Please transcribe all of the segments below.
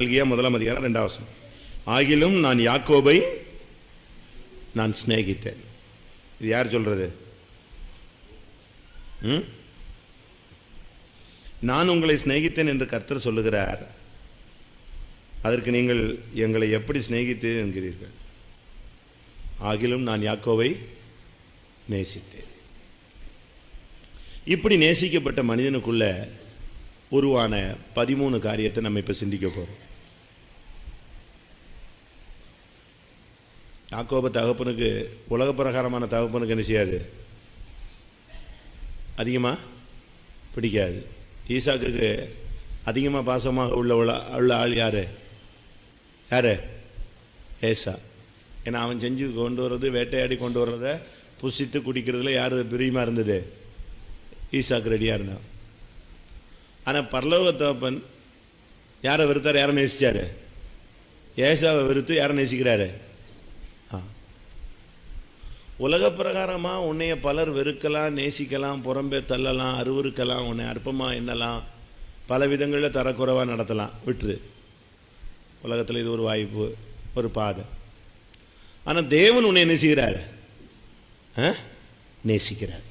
மல்கியா 1:2. ஆகிலும் நான் யாக்கோபை நான் சிநேகித்தேன். இது யார் சொல்றது? நான் உங்களை சிநேகித்தேன் என்று கர்த்தர் சொல்லுகிறார். அதற்கு நீங்கள் எங்களை எப்படி சிநேகித்தேன் என்கிறீர்கள்? ஆகிலும் நான் யாக்கோவை நேசித்தேன். இப்படி நேசிக்கப்பட்ட மனிதனுக்குள்ள உருவான 13 காரியத்தை நம்ம இப்ப சிந்திக்க போறோம். யாக்கோபு தகப்பனுக்கு, உலக பிரகாரமான தகப்பனுக்கு என்ன செய்யாது? அதிகமா பிடிக்காது. ஈசாக்குக்கு அதிகமாக பாசமாக உள்ள ஆள் யாரு? ஏசா. ஏன்னா அவன் செஞ்சு கொண்டு வர்றது, வேட்டையாடி கொண்டு வர்றத புசித்து குடிக்கிறதுல யார் பிரியமாக இருந்தது? ஈசாக்கு ரெடியாக இருந்தான். ஆனால் பரலோக தகப்பன் யாரை வெறுத்தார்? யாரை நேசிச்சாரு? ஏசாவை வெறுத்து யாரை நேசிக்கிறாரு? உலக பிரகாரமாக உன்னைய பலர் வெறுக்கலாம், நேசிக்கலாம், புறம்பே தள்ளலாம், அருவருக்கலாம், உன்னை அற்பமாக எண்ணலாம், பல விதங்களில் தரக்குறைவாக நடத்தலாம். விட்டுரு. உலகத்தில் இது ஒரு வாய்ப்பு, ஒரு பாதை. ஆனால் தேவன் உன்னை நேசிக்கிறார், நேசிக்கிறார்.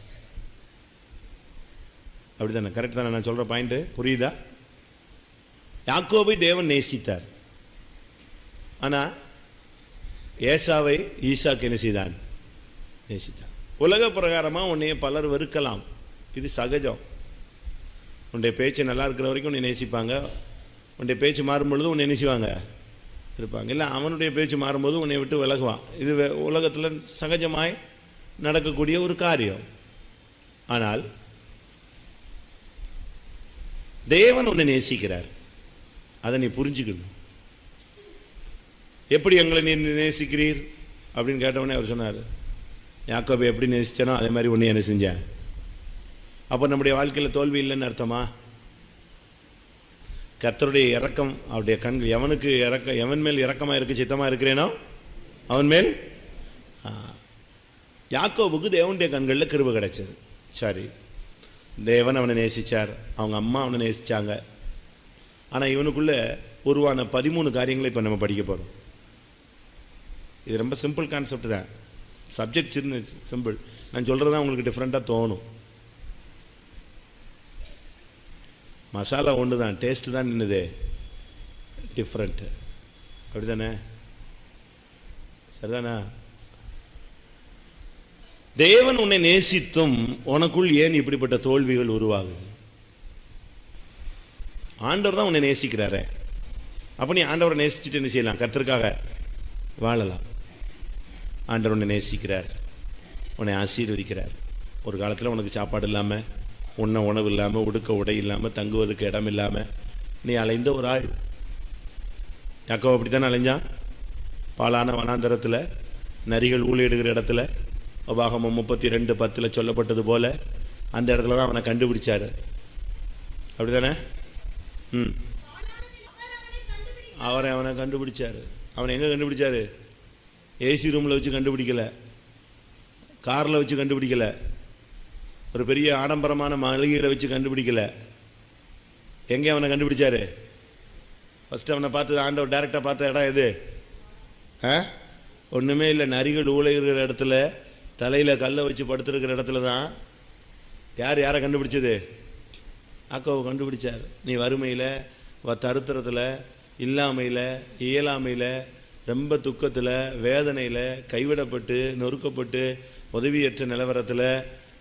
அப்படித்தானே? கரெக்ட் தானே நான் சொல்கிற பாயிண்ட்டு? புரியுதா? யாக்கோபை தேவன் நேசித்தார். ஆனால் ஏசாவை ஈசாக்கு என்ன செய்தான்? நேசித்தார். உலக பிரகாரமாக உன்னைய பலர் வெறுக்கலாம், இது சகஜம். உன்னுடைய பேச்சு நல்லா இருக்கிற வரைக்கும் உன்னை நேசிப்பாங்க. உன்னுடைய பேச்சு மாறும்பொழுது உன்னை நேசிவாங்க இருப்பாங்க. இல்லை அவனுடைய பேச்சு மாறும்போது உன்னை விட்டு விலகுவான். இது உலகத்தில் சகஜமாய் நடக்கக்கூடிய ஒரு காரியம். ஆனால் தேவன் உன்னை நேசிக்கிறார். அதை நீ புரிஞ்சுக்கணும். எப்படி எங்களை நீ நேசிக்கிறீர் அப்படின்னு கேட்டவொடனே அவர் சொன்னார், யாக்கோபை எப்படி நேசிச்சானோ அதே மாதிரி உன்னை என்ன செஞ்சேன். அப்போ நம்முடைய வாழ்க்கையில் தோல்வி இல்லைன்னு அர்த்தமா? கர்த்தருடைய இரக்கம், அவருடைய கண்கள் எவனுக்கு எவன் மேல் இரக்கமாக இருக்கு, சித்தமாக இருக்கிறேனோ அவன் மேல். யாக்கோபுக்கு தேவனுடைய கண்களில் கிருபை கிடைச்சது. சரி, தேவன் அவனை நேசிச்சார், அவங்க அம்மா அவனை நேசிச்சாங்க. ஆனால் இவனுக்குள்ள உருவான 13 காரியங்களை இப்போ நம்ம படிக்க போகிறோம். இது ரொம்ப சிம்பிள் கான்செப்ட் தான். Subject simple. நான் சொல்கிறது தான் உங்களுக்கு டிஃப்ரெண்ட்டாக தோணும். மசாலா ஒன்று தான், டேஸ்ட்டு தான் நின்றுது டிஃப்ரெண்ட்டு. அப்படி தானே? சரிதானா? தேவன் உன்னை நேசித்தும் உனக்குள் ஏன் இப்படிப்பட்ட தோல்விகள் உருவாகுது? ஆண்டவர் தான் உன்னை நேசிக்கிறாரே. அப்போ நீ ஆண்டவரை நேசிச்சுட்டு என்ன செய்யலாம்? கர்த்தருக்காக வாழலாம். ஆண்டவர் உன்னை நேசிக்கிறார், உன்னை ஆசீர்வதிக்கிறார். ஒரு காலத்தில் உனக்கு சாப்பாடு இல்லாமல், உண்ண உணவு இல்லாமல், உடுக்க உடை இல்லாமல், தங்குவதற்கு இடம் இல்லாமல் நீ அலைந்த ஒரு ஆள். யாக்கோபு அப்படித்தானே அலைஞ்சான். பாலான வனாந்தரத்தில், நரிகள் ஊழியிடுகிற இடத்துல, உபாகமம் 32:10 சொல்லப்பட்டது போல அந்த இடத்துல தான் அவனை கண்டுபிடிச்சாரு. அப்படித்தானே? அவனை கண்டுபிடிச்சாரு. அவனை எங்கே கண்டுபிடிச்சாரு? ஏசி ரூமில் வச்சு கண்டுபிடிக்கல, காரில் வச்சு கண்டுபிடிக்கல, ஒரு பெரிய ஆடம்பரமான மளிகையில் வச்சு கண்டுபிடிக்கல. எங்கே அவனை கண்டுபிடிச்சாரு? ஃபஸ்ட்டு அவனை பார்த்து ஆண்டவர் டைரெக்டாக பார்த்த இடம் எது? ஒன்றுமே இல்லை. நரிகள் ஊழைகிற இடத்துல, தலையில் கல்லை வச்சு படுத்துருக்கிற இடத்துல தான் யாரை கண்டுபிடிச்சது? யாக்கோபு கண்டுபிடிச்சார். நீ வறுமையில், தருத்திரத்தில், இல்லாமையில், இயலாமையில், ரொம்ப துக்கத்தில், வேதனையில், கைவிடப்பட்டு, நொறுக்கப்பட்டு, உதவியற்ற நிலவரத்தில்,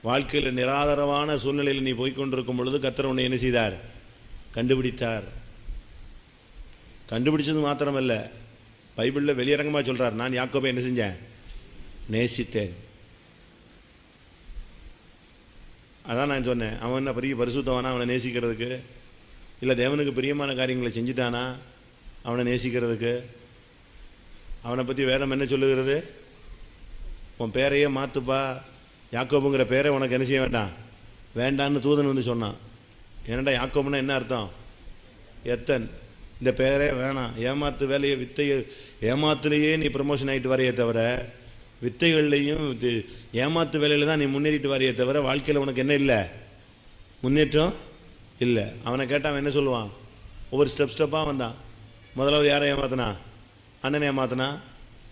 வாழ்க்கையில் நிராதாரமான சூழ்நிலையில் நீ போய்கொண்டிருக்கும் பொழுது கர்த்தர் உன்னை என்ன செய்தார்? கண்டுபிடித்தார். கண்டுபிடிச்சது மாத்திரமல்ல, பைபிளில் வெளியரங்கமாக சொல்கிறார், நான் யாக்கோபை என்ன செஞ்சேன்? நேசித்தேன். அதான் நான் சொன்னேன், அவன் என்ன பெரிய பரிசுத்தவானா அவனை நேசிக்கிறதுக்கு? இல்லை தேவனுக்கு பிரியமான காரியங்களை செஞ்சுட்டானா அவனை நேசிக்கிறதுக்கு? அவனை பற்றி வேதம் என்ன சொல்லுகிறது? உன் பேரையே மாற்றுப்பா, யாக்கோபுங்கிற பேரை உனக்கு என்ன செய்ய வேண்டாம், வேண்டான்னு தூதன் வந்து சொன்னான். ஏன்னாடா யாக்கோபுன்னா என்ன அர்த்தம்? எத்தன். இந்த பேரே வேணாம், ஏமாத்து வேலையை ஏமாத்துலேயே நீ ப்ரமோஷன் ஆகிட்டு வரையே தவிர, வித்தைகள்லையும் ஏமாத்து வேலையில் தான் நீ முன்னேறிட்டு வரையே தவிர வாழ்க்கையில் உனக்கு என்ன இல்லை? முன்னேற்றம் இல்லை. அவனை கேட்டால் அவன் என்ன சொல்லுவான்? ஒவ்வொரு ஸ்டெப்பாக வந்தான். முதலாவது யாரை ஏமாத்தினா? அண்ணனை ஏமாத்தினா,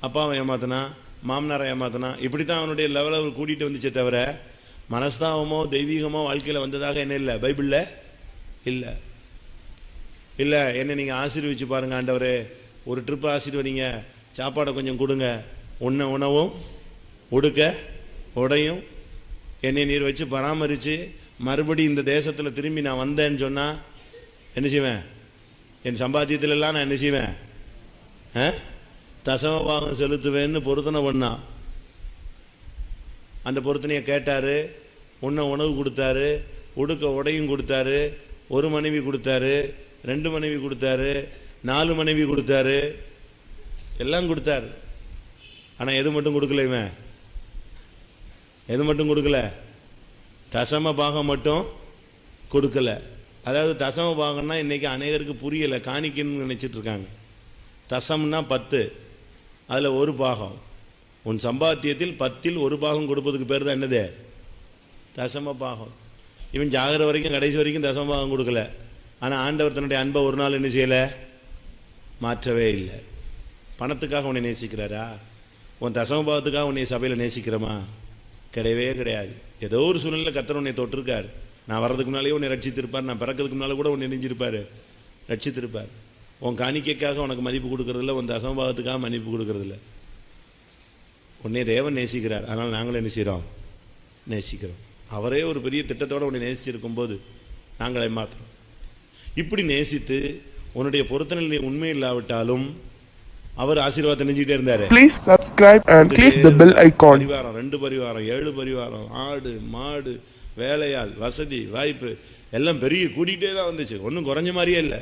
அப்பாவை ஏமாத்தினா, மாமனாரை ஏமாத்தினா. இப்படி தான் அவனுடைய லெவலை கூட்டிகிட்டு வந்துச்சே தவிர மனஸ்தாபமோ தெய்வீகமோ வாழ்க்கையில் வந்ததாக என்ன இல்லை, பைபிளில் இல்லை. இல்லை, என்னை நீங்கள் ஆசீர்வதிச்சு பாருங்கள் ஆண்டவரே, ஒரு ட்ரிப்பு ஆசீர்வதிங்க, சாப்பாடை கொஞ்சம் கொடுங்க, உணவும் உடுக்க உடையும் என்னை நீர் வச்சு பராமரித்து மறுபடி இந்த தேசத்தில் திரும்பி நான் வந்தேன்னு சொன்னால் என்ன செய்வேன்? என் சம்பாத்தியத்திலெல்லாம் நான் என்ன செய்வேன்? தசமபாகம் செலுத்துவேன்னு பொருத்தனை பண்ணான். அந்த பொருத்தனையை கேட்டார், உணவு கொடுத்தாரு, உடுக்க உடையும் கொடுத்தாரு, ஒரு மனைவி கொடுத்தாரு, 2 மனைவி கொடுத்தாரு, 4 மனைவி கொடுத்தாரு, எல்லாம் கொடுத்தாரு. ஆனால் எது மட்டும் கொடுக்கல? இவன் எது மட்டும் கொடுக்கல? தசம பாகம் மட்டும் கொடுக்கல. அதாவது தசம பாகம்னா இன்றைக்கி அநேகருக்கு புரியலை, காணிக்கன்னு நினச்சிட்டு இருக்காங்க. தசம்னா 10, அதில் ஒரு பாகம். உன் சம்பாத்தியத்தில் 10ல் ஒரு பாகம் கொடுப்பதுக்கு பேர் தான் என்னது? தசம பாகம். இவன் ஜாகிற வரைக்கும் கடைசி வரைக்கும் தசம பாகம் கொடுக்கல. ஆனால் ஆண்டவர் தன்னுடைய அன்பை ஒரு நாள் என்ன செய்யலை? மாற்றவே இல்லை. பணத்துக்காக உன்னை நேசிக்கிறாரா? உன் தசம பாகத்துக்காக உன்னை சபையில் நேசிக்கிறோமா? கிடையவே கிடையாது. ஏதோ ஒரு சூழ்நிலை கர்த்தர் உன்னை தொட்டிருக்கார். நான் வர்றதுக்கு முன்னாலேயே உன்னை ரட்சித்திருப்பார், நான் பிறக்கிறதுக்கு முன்னாலே கூட உன்னை நெஞ்சிருப்பார், ரட்சித்திருப்பார். உன் காணிக்கைக்காக உனக்கு மதிப்பு கொடுக்கறதில்ல, உன் தசம பாகத்துக்காக மதிப்பு கொடுக்கறதில்ல. உன்னை தேவன் நேசிக்கிறார், அதனால் நாங்களும் என்ன செய்கிறோம்? நேசிக்கிறோம். அவரே ஒரு பெரிய திட்டத்தோடு உன்னை நேசிச்சிருக்கும் போது நாங்களை மாற்றோம். இப்படி நேசித்து உன்னுடைய பொருத்தனை உண்மை இல்லாவிட்டாலும் அவர் ஆசீர்வாதத்தை நெஞ்சிக்கிட்டே இருந்தார். Please subscribe and click the bell icon. பரிவாரம், 2 பரிவாரம், 7 பரிவாரம், ஆடு மாடு, வேலையாள், வசதி வாய்ப்பு எல்லாம் பெரிய கூட்டிகிட்டே தான் வந்துச்சு. ஒன்றும் குறைஞ்ச மாதிரியே இல்லை.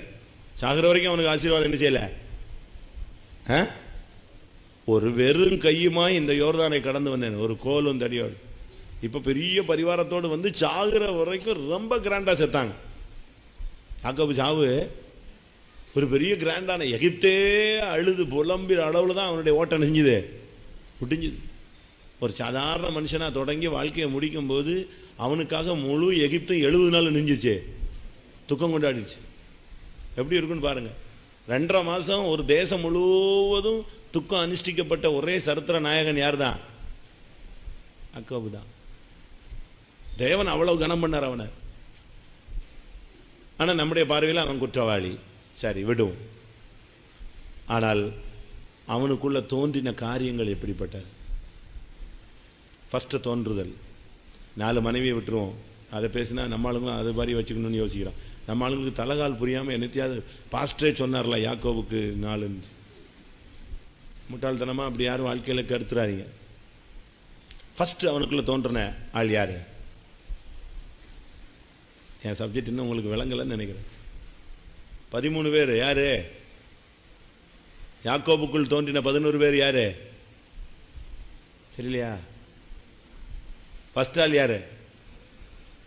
சாகிற வரைக்கும் அவனுக்கு ஆசீர்வாதம் என்ன செய்யலை? ஒரு வெறும் கையுமாய் இந்த யோர்தானை கடந்து வந்தேன், ஒரு கோலும் தடியோடு. இப்போ பெரிய பரிவாரத்தோடு வந்து சாகிற வரைக்கும் ரொம்ப கிராண்டாக செத்தாங்க. யாக்கோபு சாவு ஒரு பெரிய கிராண்டான, எகிப்தே அழுது புலம்பிற அளவில் தான் அவனுடைய ஓட்டம் நெஞ்சுது முடிஞ்சுது. ஒரு சாதாரண மனுஷனாக தொடங்கி வாழ்க்கையை முடிக்கும்போது அவனுக்காக முழு எகிப்தும் 70 நாள் நெஞ்சிச்சு, துக்கம் கொண்டாடிச்சு. எப்படி இருக்குன்னு பாருங்கள். 2.5 மாதம் ஒரு தேசம் முழுவதும் துக்கம் அனுஷ்டிக்கப்பட்ட ஒரே சரித்திர நாயகன் யார் தான்? யாக்கோபு தான். தேவன் அவ்வளவு கனம் பண்ணார் அவனை. ஆனால் நம்முடைய பார்வையில் அவன் குற்றவாளி, சரி விடுவோம். ஆனால் அவனுக்குள்ள தோன்றின காரியங்கள் எப்படிப்பட்டது? ஃபஸ்ட்டு தோன்றுதல். 4 மனைவியை விட்டுருவோம், அதை பேசினா நம்ம ஆளுங்களும் அது மாதிரி வச்சுக்கணும்னு யோசிக்கிறோம். நம்ம ஆளுங்களுக்கு தலைகால் புரியாமல் என்னத்தையாவது பாஸ்டரே சொன்னார்ல யாக்கோபுக்கு 4 முட்டாள்தனமாக அப்படி யாரும் வாழ்க்கையில் கெடுத்துறாதீங்க. ஃபஸ்ட்டு அவனுக்குள்ளே தோன்றின ஆள் யார்? என் சப்ஜெக்ட் இன்னும் உங்களுக்கு விளங்கலைன்னு நினைக்கிறேன். 13 பேர் யாரு? யாக்கோபுக்குள் தோன்றின 11 பேர் யாரு? தெரியலையா? ஃபர்ஸ்ட் ஆள் யாரு?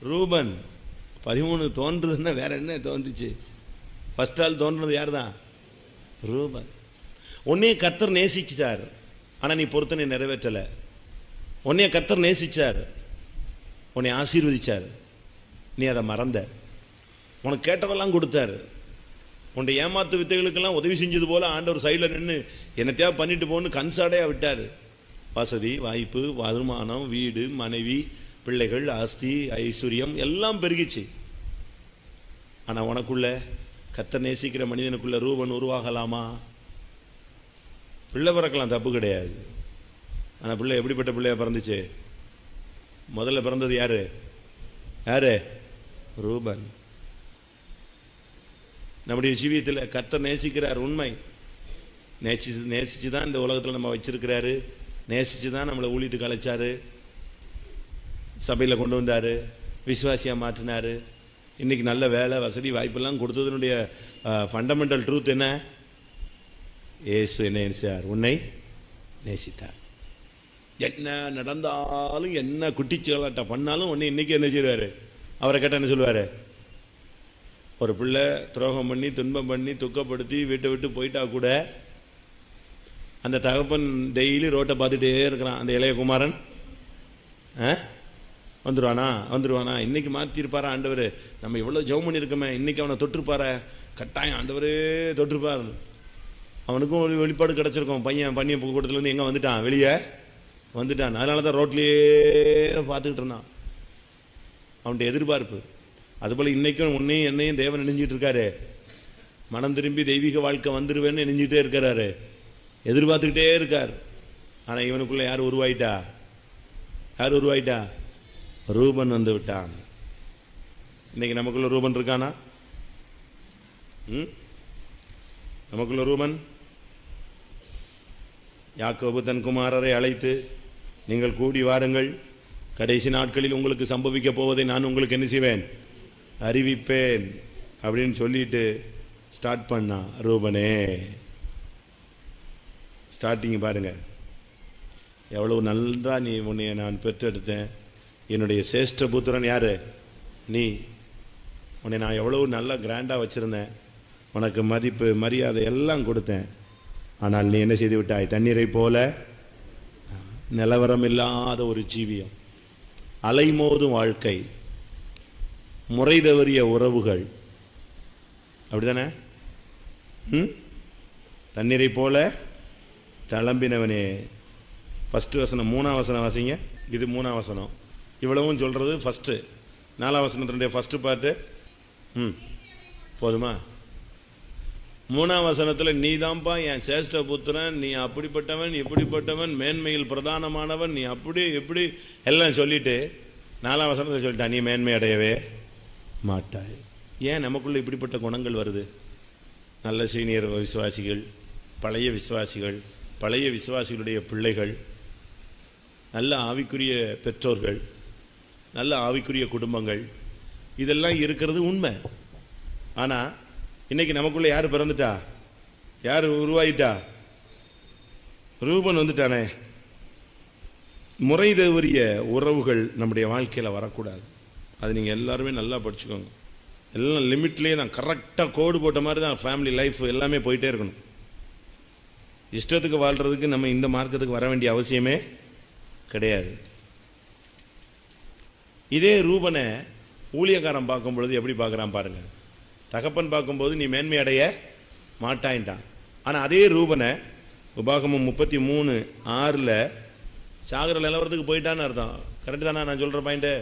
ரூபன். 13 தோன்றுதுன்னா வேற என்ன தோன்றுச்சு? ஃபர்ஸ்ட் ஆள் தோன்றது யார் தான்? ரூபன். உன்னைய கர்த்தர் நேசிச்சார், ஆனால் நீ பொருத்தனை நிறைவேற்றலை. உன்னைய கர்த்தர் நேசிச்சார், உன்னை ஆசீர்வதிச்சார், நீ அதை மறந்த. உனக்கு கேட்டதெல்லாம் கொடுத்தார். உன்னுடைய ஏமாத்து வித்தைகளுக்கெல்லாம் உதவி செஞ்சது போல ஆண்டவர் சைடில் நின்று என்னத்தையா பண்ணிட்டு போன்னு கன்சாடையாக விட்டார். வசதி வாய்ப்பு, வருமானம், வீடு, மனைவி, பிள்ளைகள், ஆஸ்தி, ஐஸ்வர்யம் எல்லாம் பெருகிச்சு. ஆனால் உனக்குள்ள கர்த்தர் நேசிக்கிற மனிதனுக்குள்ள ரூபன் உருவாகலாமா? பிள்ளை பிறக்கலாம், தப்பு கிடையாது. ஆனால் பிள்ளை எப்படிப்பட்ட பிள்ளையா பிறந்துச்சு? முதல்ல பிறந்தது யாரு? யாரு? ரூபன். நம்முடைய ஜீவியத்தில் கர்த்தர் நேசிக்கிறார், உண்மை. நேசிச்சு தான் இந்த உலகத்தில் நம்ம வச்சிருக்கிறாரு. நேசிச்சு தான் நம்மளை ஊழியத்துக்கு அழைச்சாரு, சபையில் கொண்டு வந்தார், விசுவாசியாக மாற்றினார். இன்றைக்கி நல்ல வேலை வசதி வாய்ப்பெல்லாம் கொடுத்ததனுடைய ஃபண்டமெண்டல் ட்ரூத் என்ன? ஏசு என்ன நேசித்தார்? உன்னை நேசித்தார். என்ன நடந்தாலும் என்ன குட்டிச்சலாட்ட பண்ணாலும் உன்னை இன்றைக்கி என்ன செய்வார்? அவரை கேட்டால் என்ன சொல்லுவார்? ஒரு பிள்ளை துரோகம் பண்ணி துன்பம் பண்ணி துக்கப்படுத்தி வீட்டை விட்டு போயிட்டா கூட அந்த தகப்பன் டெய்லி ரோட்டை பார்த்துட்டே இருக்கிறான். அந்த இளைய குமாரன் வந்துடுவானா? இன்றைக்கி மாற்றிருப்பாரா ஆண்டவர்? நம்ம இவ்வளோ ஜெபம் பண்ணியிருக்கோமே, இன்றைக்கி அவனை தொட்டிருப்பார? கட்டாயம் ஆண்டவரே தொட்டிருப்பார். அவனுக்கும் ஒரு வெளிப்பாடு கிடச்சிருக்கும். பையன் பண்ணிய கூட்டத்துலேருந்து எங்கே வந்துட்டான், வெளியே வந்துட்டான். அதனால தான் ரோட்லேயே பார்த்துக்கிட்டு இருந்தான். அவன்கிட்ட எதிர்பார்ப்பு. அதுபோல் இன்றைக்கும் உன்னையும் என்னையும் தேவன் நினைஞ்சிட்டு இருக்காரு. மனம் திரும்பி தெய்வீக வாழ்க்கை வந்துடுவேன்னு நினைஞ்சிட்டே இருக்கிறாரு, எதிர்பார்த்துக்கிட்டே இருக்கார். ஆனால் இவனுக்குள்ளே யார் உருவாயிட்டா? ரூபன் வந்து விட்டான். இன்னைக்கு நமக்குள்ள ரூபன் இருக்கானா? நமக்குள்ள ரூபன். யாக்கோபு தன் குமாரரை அழைத்து, நீங்கள் கூடி வாருங்கள், கடைசி நாட்களில் உங்களுக்கு சம்பவிக்க போவதை நான் உங்களுக்கு என்ன செய்வேன், அறிவிப்பேன் அப்படின்னு சொல்லிட்டு ஸ்டார்ட் பண்ணா. ரூபனே, ஸ்டார்டிங் பாருங்க, எவ்வளவு நல்லா நீ உன்னைய நான் பெற்றெடுத்தேன், என்னுடைய சேஷ்ட புத்திரன் யாரு நீ, உன்னை நான் எவ்வளவு நல்லா கிராண்டாக வச்சுருந்தேன், உனக்கு மதிப்பு மரியாதை எல்லாம் கொடுத்தேன். ஆனால் நீ என்ன செய்து விட்டாய்? தண்ணீரை போல நிலவரம் இல்லாத ஒரு ஜீவியம், அலைமோதும் வாழ்க்கை, முறை தவறிய உறவுகள், அப்படிதானே? தண்ணீரை போல தளம்பினவனே. ஃபஸ்ட்டு வசனம், 3ஆம் வசனம் வாசிங்க. இது 3ஆம் வசனம். இவ்வளவும் சொல்கிறது ஃபஸ்ட்டு. 4ஆம் வசனத்தினுடைய ஃபஸ்ட்டு பாட்டு போதுமா? 3ஆம் வசனத்தில் நீ தான்ப்பா என் சேஷ்ட புத்திரன், நீ அப்படிப்பட்டவன் இப்படிப்பட்டவன், மேன்மையில் பிரதானமானவன், நீ அப்படி இப்படி எல்லாம் சொல்லிட்டு 4ஆம் வசனத்தில் சொல்லிட்டான், நீ மேன்மை அடையவே மாட்டாய். ஏன் நமக்குள்ள இப்படிப்பட்ட குணங்கள் வருது? நல்ல சீனியர் விசுவாசிகள், பழைய விசுவாசிகள், பழைய விசுவாசிகளுடைய பிள்ளைகள், நல்ல ஆவிக்குரிய பெற்றோர்கள், நல்ல ஆவிக்குரிய குடும்பங்கள், இதெல்லாம் இருக்கிறது உண்மை. ஆனால் இன்னைக்கு நமக்குள்ள யார் பிறந்துட்டா, யார் உருவாயிட்டா? ரூபன் வந்துட்டானே. முறை தவறிய உறவுகள் நம்முடைய வாழ்க்கையில் வரக்கூடாது. அது நீங்கள் எல்லாருமே நல்லா படிச்சுக்கோங்க. எல்லாம் லிமிட்லேயே தான், கரெக்டாக கோடு போட்ட மாதிரி தான் ஃபேமிலி லைஃப் எல்லாமே போயிட்டே இருக்கணும். இஷ்டத்துக்கு வாழ்கிறதுக்கு நம்ம இந்த மார்க்கத்துக்கு வர வேண்டிய அவசியமே கிடையாது. இதே ரூபனை ஊழியக்காரன் பார்க்கும் பொழுது எப்படி பார்க்குறான் பாருங்க. தகப்பன் பார்க்கும்போது நீ மேன்மை அடைய மாட்டாயின்ட்டான். ஆனால் அதே ரூபனை உபாகமம் 33:6 சாகர நிலவரத்துக்கு போயிட்டான்னு அர்த்தம். கரெக்டு தானே நான் சொல்கிற பாயிண்ட்டு?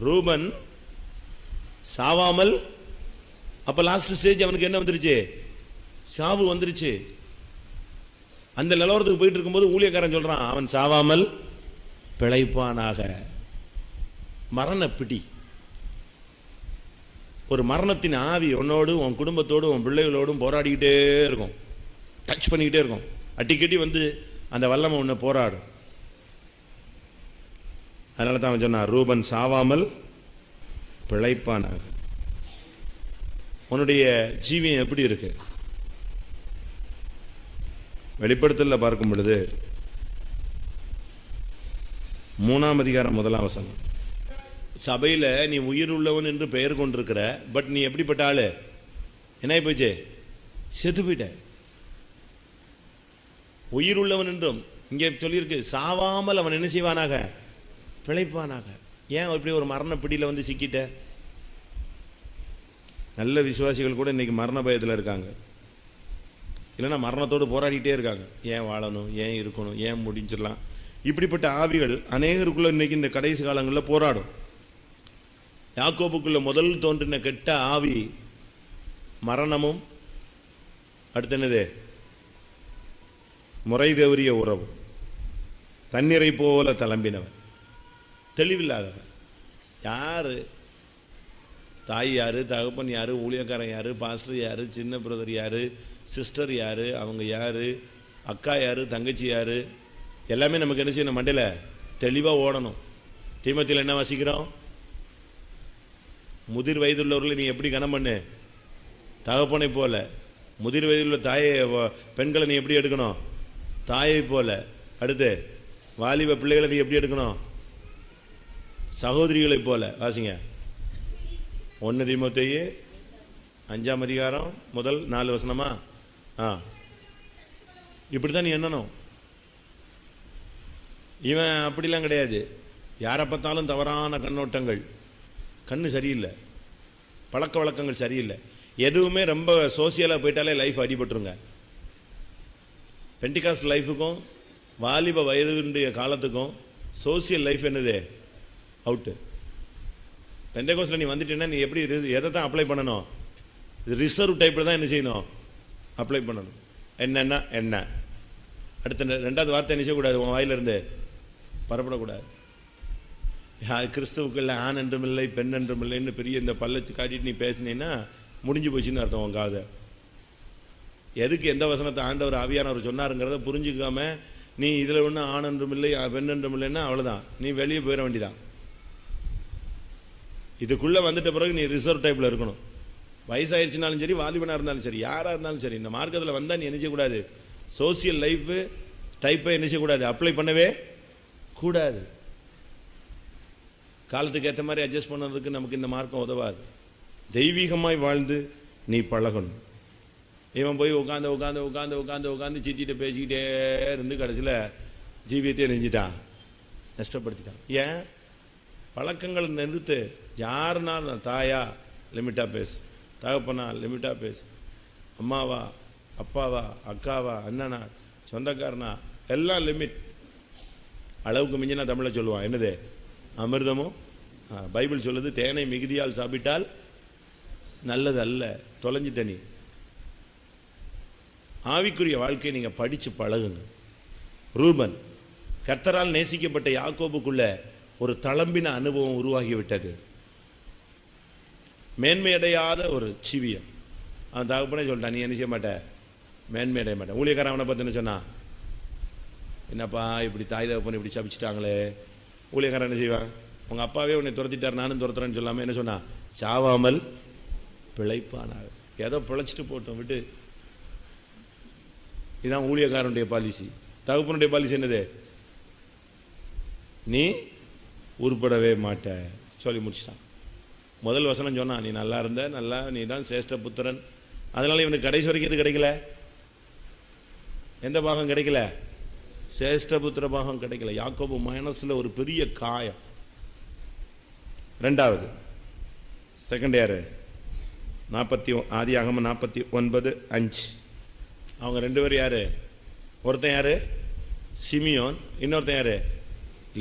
ரூபன் சாவாமல், அப்போ லாஸ்ட் ஸ்டேஜ் அவனுக்கு என்ன வந்துருச்சு? சாவு வந்துருச்சு. அந்த நிலவரத்துக்கு போயிட்டு இருக்கும்போது ஊழியக்காரன் சொல்றான், அவன் சாவாமல் பிழைப்பானாக. மரண பிடி, ஒரு மரணத்தின் ஆவி உன்னோடு, உன் குடும்பத்தோடு, உன் பிள்ளைகளோடும் போராடிக்கிட்டே இருக்கும், டச் பண்ணிக்கிட்டே இருக்கும். அடிக்கடி வந்து அந்த வல்லமை உன்னை போராடும். அதனால தான் அவன் சொன்னான், ரூபன் சாவாமல் பிழைப்பானாக. உன்னுடைய ஜீவியம் எப்படி இருக்கு? வெளிப்படுத்தலில் பார்க்கும் பொழுது 3ஆம் அதிகாரம் 1ஆம் வசனம், சபையில் நீ உயிர் உள்ளவன் என்று பெயர் கொண்டிருக்கிற, பட் நீ எப்படிப்பட்ட ஆளு? என்ன போச்சு? செத்து போயிட்ட. உயிர் உள்ளவன் என்றும் இங்கே சொல்லியிருக்கு, சாவாமல் அவன் என்ன செய்வானாக? பிழைப்பானாக. ஏன் இப்படி ஒரு மரண பிடியில் வந்து சிக்கிட்ட? நல்ல விசுவாசிகள் கூட இன்னைக்கு மரண பயத்தில் இருக்காங்க, இல்லைன்னா மரணத்தோடு போராடிட்டே இருக்காங்க. ஏன் வாழணும், ஏன் இருக்கணும், ஏன் முடிஞ்சிடலாம். இப்படிப்பட்ட ஆவிகள் அநேகருக்குள்ள இன்னைக்கு இந்த கடைசி காலங்களில் போராடும். யாக்கோபுக்குள்ள முதல் தோன்றின கெட்ட ஆவி மரணமும், அடுத்து என்னது? முறை தவறிய உறவு, தண்ணீரை போல தளம்பினவன், தெளிவில்லாதவன். யாரு தாய் யாரு, தகப்பன் யாரு, ஊழியக்காரன் யாரு, பாஸ்டர் யாரு, சின்ன பிரதர் யாரு, சிஸ்டர் யாரு, அவங்க யாரு, அக்கா யாரு, தங்கச்சி யாரு, எல்லாமே நமக்கு என்ன செய்யணும்? மண்டையில் தெளிவாக ஓடணும். தீமோத்தேயுவில் என்ன வாசிக்கிறோம்? முதிர் வயதுள்ளவர்களை நீ எப்படி கனம் பண்ணு? தகப்பனை போல. முதிர் வயதுள்ள தாயை, பெண்களை நீ எப்படி எடுக்கணும்? தாயை போல. அடுத்து வாலிப பிள்ளைகளை நீ எப்படி எடுக்கணும்? சகோதரிகளை போல. வாசிங்க 1 தீமோத்தேயு 5ஆம் அதிகாரம் முதல் 4 வசனமா? இப்படி தான் நீ எண்ணணும். இவன் அப்படிலாம் கிடையாது. யாரை பார்த்தாலும் தவறான கண்ணோட்டங்கள், கண்ணு சரியில்லை, பழக்க வழக்கங்கள் சரியில்லை. எதுவுமே ரொம்ப சோசியலாக போயிட்டாலே லைஃப் அடிபட்டுருங்க. பெண்டிகாஸ்ட் லைஃபுக்கும் வாலிப வயதுடைய காலத்துக்கும் சோசியல் லைஃப் என்னது? அவுட்டு. பெண்டகாஸ்டில் நீ வந்துட்டேன்னா நீ எப்படி எதை தான் அப்ளை பண்ணணும்? ரிசர்வ் டைப்பில் தான் என்ன செய்யணும்? அப்ளை பண்ணணும். என்னன்னா என்ன? அடுத்த ரெண்டாவது வார்த்தை என்ன செய்யக்கூடாது? உன் வாயிலிருந்து பரப்படக்கூடாது. கிறிஸ்துவுக்குள்ள ஆண் என்றும் இல்லை பெண் என்றும் இல்லைன்னு பெரிய இந்த பல்லச்சு காட்டிட்டு நீ பேசினீன்னா முடிஞ்சு போச்சுன்னு அர்த்தம் உன் காதை. எதுக்கு எந்த வசனத்தை ஆண்டவர் ஆவியானவர் சொன்னாருங்கிறத புரிஞ்சுக்காம நீ இதில் ஒன்று ஆண் என்றும் இல்லை பெண் என்றும் இல்லைன்னா அவ்வளோதான், நீ வெளியே போயிட வேண்டியதான். இதுக்குள்ளே வந்துட்ட பிறகு நீ ரிசர்வ் டைப்பில் இருக்கணும். வயசாயிருச்சுனாலும் சரி, வாலிபனாக இருந்தாலும் சரி, யாராக இருந்தாலும் சரி, இந்த மார்க்கத்தில் வந்தால் நீ என்ன செய்யக்கூடாது? சோசியல் லைஃபு டைப்பை என்ன செய்யக்கூடாது? அப்ளை பண்ணவே கூடாது. காலத்துக்கு ஏற்ற மாதிரி அட்ஜஸ்ட் பண்ணுறதுக்கு நமக்கு இந்த மார்க்கம் உதவாது. தெய்வீகமாய் வாழ்ந்து நீ பழகணும். இவன் போய் உட்காந்து உட்காந்து உட்காந்து உட்காந்து உட்காந்து சித்திட்டு பேசிக்கிட்டே இருந்து கடைசியில் ஜீவியத்தையே நெஞ்சிட்டான், நஷ்டப்படுத்திட்டான். ஏன்? பழக்கங்கள் நிறுத்து. யாருனாலும் தாயா லிமிட்டாக பேசு, தகப்பனா லிமிட்டாக பேசு, அம்மாவா அப்பாவா அக்காவா அண்ணனா சொந்தக்காரனா எல்லாம் லிமிட். அளவுக்கு மிஞ்சினா தமிழை சொல்லுவான் என்னது? அமிர்தமும். பைபிள் சொல்லுது தேனை மிகுதியால் சாப்பிட்டால் நல்லது அல்ல, தொலைஞ்சு தனி. ஆவிக்குரிய வாழ்க்கையை நீங்கள் படித்து பழகுங்க. ரூபன், கர்த்தரால் நேசிக்கப்பட்ட யாக்கோபுக்குள்ள ஒரு தளம்பின அனுபவம் உருவாகிவிட்டது. மேன்மையடையாத ஒரு சிவியம். அவன் தகப்பனே சொல்லிட்டான், நீ என்ன செய்ய மாட்ட? மேன்மை அடைய மாட்டேன். ஊழியக்காரன் அவனை பார்த்து என்ன சொன்னான்? என்னப்பா இப்படி தாய் தகப்பனை இப்படி சபிச்சிட்டாங்களே. ஊழியக்காரன் என்ன செய்வான்? உங்கள் அப்பாவே உன்னை துரத்திட்டார், நானும் துரத்துறேன்னு சொல்லாமல் என்ன சொன்னான்? சாவாமல் பிழைப்பானார். ஏதோ பிழைச்சிட்டு போட்டோம் விட்டு. இதுதான் ஊழியக்காரனுடைய பாலிசி. தகப்பனுடைய பாலிசி என்னது? நீ உருப்படவே மாட்ட சொல்லி முடிச்சிட்டான். முதல் வசனம் சொன்னான், நீ நல்லா இருந்த, நல்லா நீ தான் சிரேஷ்ட புத்திரன். அதனால இவனுக்கு கடைசி வரைக்கும் எது கிடைக்கல? எந்த பாகம் கிடைக்கல? சிரேஷ்ட புத்திர பாகம் கிடைக்கல. யாக்கோபு மனசுல ஒரு பெரிய காயம். ரெண்டாவது செகண்ட் யாரு? ஆதியாகமம் 49:5. அவங்க ரெண்டு பேரும் யாரு? ஒருத்தன் யாரு? சிமியோன், இன்னொருத்தன் யாரு?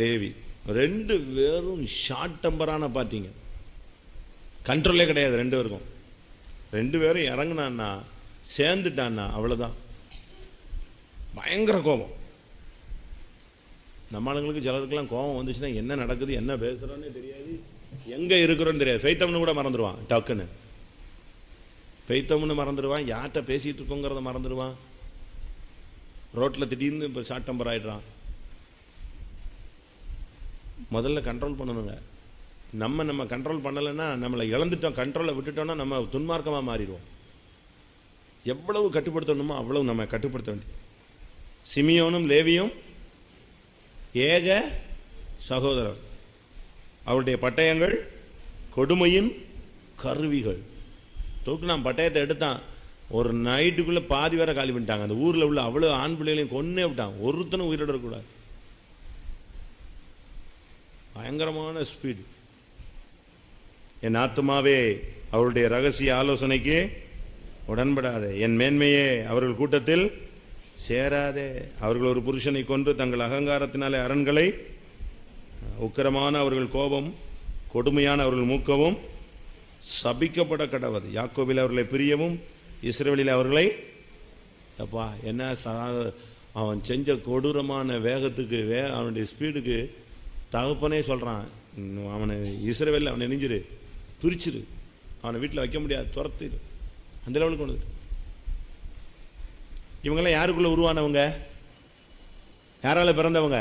லேவி. ரெண்டு பேரும் ஷார்ட் டெம்பரான பார்த்தீங்க, கண்ட்ரோலே கிடையாது ரெண்டு பேருக்கும். ரெண்டு பேரும் இறங்கினான்னா சேர்ந்துட்டான்னா அவ்வளோதான், பயங்கர கோபம். நம்ம ஆளுங்களுக்கு சிலருக்கெல்லாம் கோபம் வந்துச்சுன்னா என்ன நடக்குது, என்ன பேசுகிறோன்னே தெரியாது, எங்கே இருக்கிறோன்னு தெரியாது. ஃபெய்த்தம்னு கூட மறந்துடுவான், டக்குன்னு ஃபெய்த்தம்னு மறந்துடுவான், யார்கிட்ட பேசிகிட்டு இருக்கோங்கிறத மறந்துடுவான். ரோட்டில் திடீர்னு இப்போ ஷார்ட் டெம்பர் ஆகிடுறான். முதல்ல கண்ட்ரோல் பண்ணணுங்க. நம்ம கண்ட்ரோல் பண்ணலைன்னா நம்மளை இழந்துட்டோம். கண்ட்ரோலை விட்டுட்டோம்னா நம்ம துன்மார்க்கமாக மாறிடுவோம். எவ்வளவு கட்டுப்படுத்தணுமோ அவ்வளவு நம்ம கட்டுப்படுத்த வேண்டிய. சிமியோனும் லேவியும் ஏக சகோதரர். அவருடைய பட்டயங்கள் கொடுமையின் கருவிகள். தூக்குனான், பட்டயத்தை எடுத்தான், ஒரு நைட்டுக்குள்ளே பாதி வேற காலி பண்ணிட்டாங்க. அந்த ஊரில் உள்ள அவ்வளோ ஆண் பிள்ளைகளையும் கொன்னே விட்டான். ஒருத்தனும் உயிரோட இருக்கக்கூடாது. பயங்கரமான ஸ்பீடு. என் ஆத்துமாவே அவருடைய ரகசிய ஆலோசனைக்கு உடன்படாதே, என் மேன்மையே அவர்கள் கூட்டத்தில் சேராதே. அவர்கள் ஒரு புருஷனை கொன்று தங்கள் அகங்காரத்தினாலே அரண்களை, உக்கிரமான அவர்கள் கோபம், கொடுமையான அவர்கள் மூக்கவும் சபிக்கப்பட கடவது. யாக்கோபில் அவர்களை பிரியவும் இஸ்ரவேலில் அவர்களை அப்பா என்ன அவன் செஞ்ச கொடூரமான வேகத்துக்கு அவனுடைய ஸ்பீடுக்கு தகப்பனே சொல்கிறான், அவனை இஸ்ரவேலில் அவனை நெஞ்சிரு, பிரிச்சிரு, அவனை வீட்டில் வைக்க முடியாது, துரத்திடு. அந்த லெவலுக்கு கொண்டு. இவங்கெல்லாம் யாருக்குள்ளே உருவானவங்க? யாரால பிறந்தவங்க?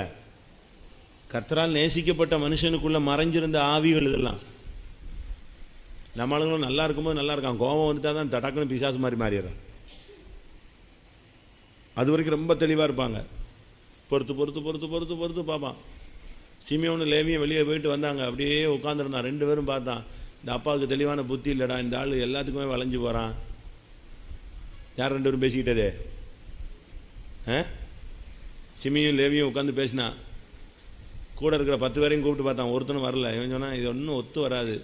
கர்த்தரால் நேசிக்கப்பட்ட மனுஷனுக்குள்ள மறைஞ்சிருந்த ஆவிகள் இதெல்லாம். நம்ம ஆளுங்களும் நல்லா இருக்கும்போது நல்லா இருக்கான், கோபம் வந்துட்டா தான் தடக்குன்னு பிசாசு மாதிரி மாறிடுறான். அது வரைக்கும் ரொம்ப தெளிவாக இருப்பாங்க. பொறுத்து பொறுத்து பொறுத்து பொறுத்து பொறுத்து பார்ப்பான். சிமியோனு லேவியும் வெளியே போயிட்டு வந்தாங்க, அப்படியே உட்காந்துருந்தான். ரெண்டு பேரும் பார்த்தான், இந்த அப்பாவுக்கு தெளிவான புத்தி இல்லைடா, இந்த ஆள் எல்லாத்துக்குமே வளைஞ்சு போகிறான். யார் ரெண்டு பேரும் பேசிக்கிட்டதே? சிமியும் லேவியும் உட்காந்து பேசினா. கூட இருக்கிற 10 பேரையும் கூப்பிட்டு பார்த்தான், ஒருத்தனும் வரல. இவன் சொன்னால் இது ஒன்றும் ஒத்து வராது,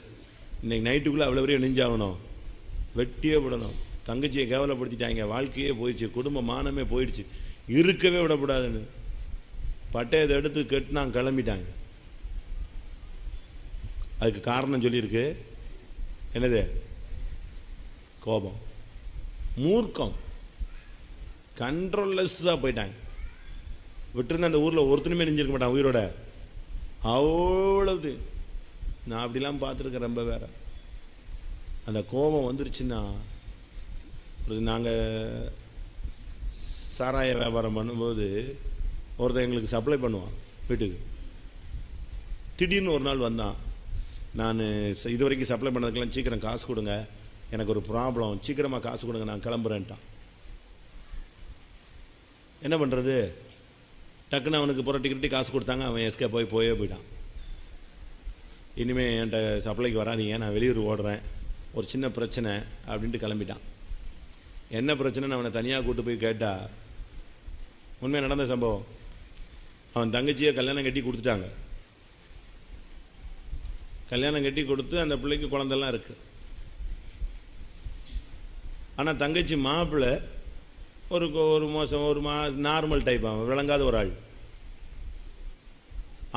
இன்றைக்கி நைட்டுக்குள்ளே அவ்வளோ வரையும் நெஞ்சாகணும், வெட்டியே விடணும். தங்கச்சியை கேவலப்படுத்திட்டாங்க, வாழ்க்கையே போயிடுச்சு, குடும்ப மானமே போயிடுச்சு. இருக்கவே விடக்கூடாதுன்னு பட்டயத்தை எடுத்து கெட்டு நான் கிளம்பிட்டாங்க. அதுக்கு காரணம் சொல்லியிருக்கு. என்னது? கோபம், மூர்க்கம், கண்ட்ரோல்லெஸ்ஸாக போயிட்டாங்க. விட்டுருந்த அந்த ஊரில் ஒருத்தனுமே நெஞ்சிருக்க மாட்டான் உயிரோட. அவ்வளவு நான் அப்படிலாம் பார்த்துருக்கேன். ரொம்ப வேற அந்த கோபம் வந்துருச்சுன்னா, நாங்கள் சாராய வியாபாரம் பண்ணும்போது ஒருத்தன் எங்களுக்கு சப்ளை பண்ணுவான் வீட்டுக்கு. திடீர்னு ஒரு நாள் வந்தான். நான் இது வரைக்கும் சப்ளை பண்ணதுக்கெல்லாம் சீக்கிரம் காசு கொடுங்க, எனக்கு ஒரு ப்ராப்ளம், சீக்கிரமாக காசு கொடுங்க, நான் கிளம்புறேன்ட்டான். என்ன பண்ணுறது? டக்குன்னு அவனுக்கு புரட்டி கிரட்டி காசு கொடுத்தாங்க. அவன் எஸ்கே போயிட்டான். இனிமேல் என்கிட்ட சப்ளைக்கு வராதீங்க, நான் வெளியூர் ஓடுறேன், ஒரு சின்ன பிரச்சனை அப்படின்ட்டு கிளம்பிட்டான். என்ன பிரச்சனைன்னு அவனை தனியாக கூட்டு போய் கேட்டா, உண்மையாக நடந்த சம்பவம். அவன் தங்கச்சியை கல்யாணம் கட்டி கொடுத்துட்டாங்க. கல்யாணம் கட்டி கொடுத்து அந்த பிள்ளைக்கு குழந்தெல்லாம் இருக்கு. ஆனால் தங்கச்சி மாப்பிள்ளை ஒரு மோசம், ஒரு நார்மல் டைப், அவன் விளங்காத ஒரு ஆள்.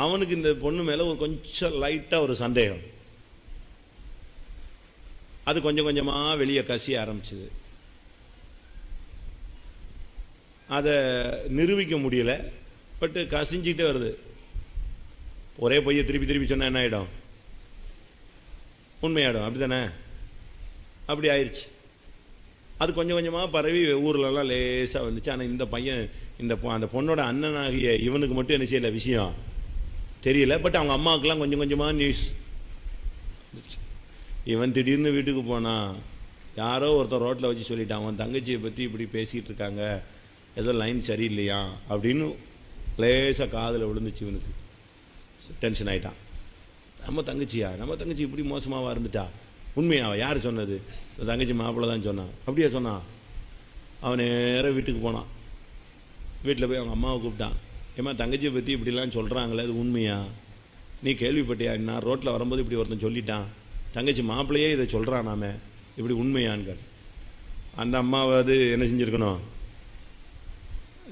அவனுக்கு இந்த பொண்ணு மேலே ஒரு கொஞ்சம் லைட்டாக ஒரு சந்தேகம். அது கொஞ்சம் கொஞ்சமாக வெளியே கசிய ஆரம்பிச்சுது. அதை நிரூபிக்க முடியல, பட்டு கசிஞ்சிக்கிட்டே வருது. ஒரே பொய்யை திருப்பி திருப்பி சொன்னால் என்ன ஆகிடும்? உண்மையாயிடும். அப்படி தானே? அப்படி ஆயிடுச்சு. அது கொஞ்சம் கொஞ்சமாக பரவி ஊர்லலாம் லேசாக வந்துச்சு. ஆனால் இந்த பையன் அந்த பொண்ணோட அண்ணனாகிய இவனுக்கு மட்டும் என்ன செய்யலை, விஷயம் தெரியல. பட் அவங்க அம்மாவுக்கெல்லாம் கொஞ்சம் கொஞ்சமாக நியூஸ் வந்துச்சு. இவன் திடீர்னு வீட்டுக்கு போனான். யாரோ ஒருத்தர் ரோட்டில் வச்சு சொல்லிட்டான், அவன் தங்கச்சியை பற்றி இப்படி பேசிகிட்டு இருக்காங்க, ஏதோ லைன் சரியில்லையா அப்படின்னு லேசாக காதில் விழுந்துச்சு. இவனுக்கு டென்ஷன் ஆகிட்டான். நம்ம தங்கச்சி இப்படி மோசமாக இருந்துட்டா, உண்மையாவா? யார் சொன்னது? தங்கச்சி மாப்பிள்ளை தான் சொன்னான். அப்படியே சொன்னான். அவன் நேராக வீட்டுக்கு போனான். வீட்டில் போய் அவங்க அம்மாவை கூப்பிட்டான். ஏம்மா, தங்கச்சியை பற்றி இப்படிலாம் சொல்கிறாங்களே, அது உண்மையா? நீ கேள்விப்பட்டியா? நான் ரோட்டில் வரும்போது இப்படி ஒருத்தன் சொல்லிட்டான், தங்கச்சி மாப்பிள்ளையே இதை சொல்கிறான், நாம இப்படி உண்மையான்னு கேட்டு. அந்த அம்மாவை அது என்ன செஞ்சுருக்கணும்?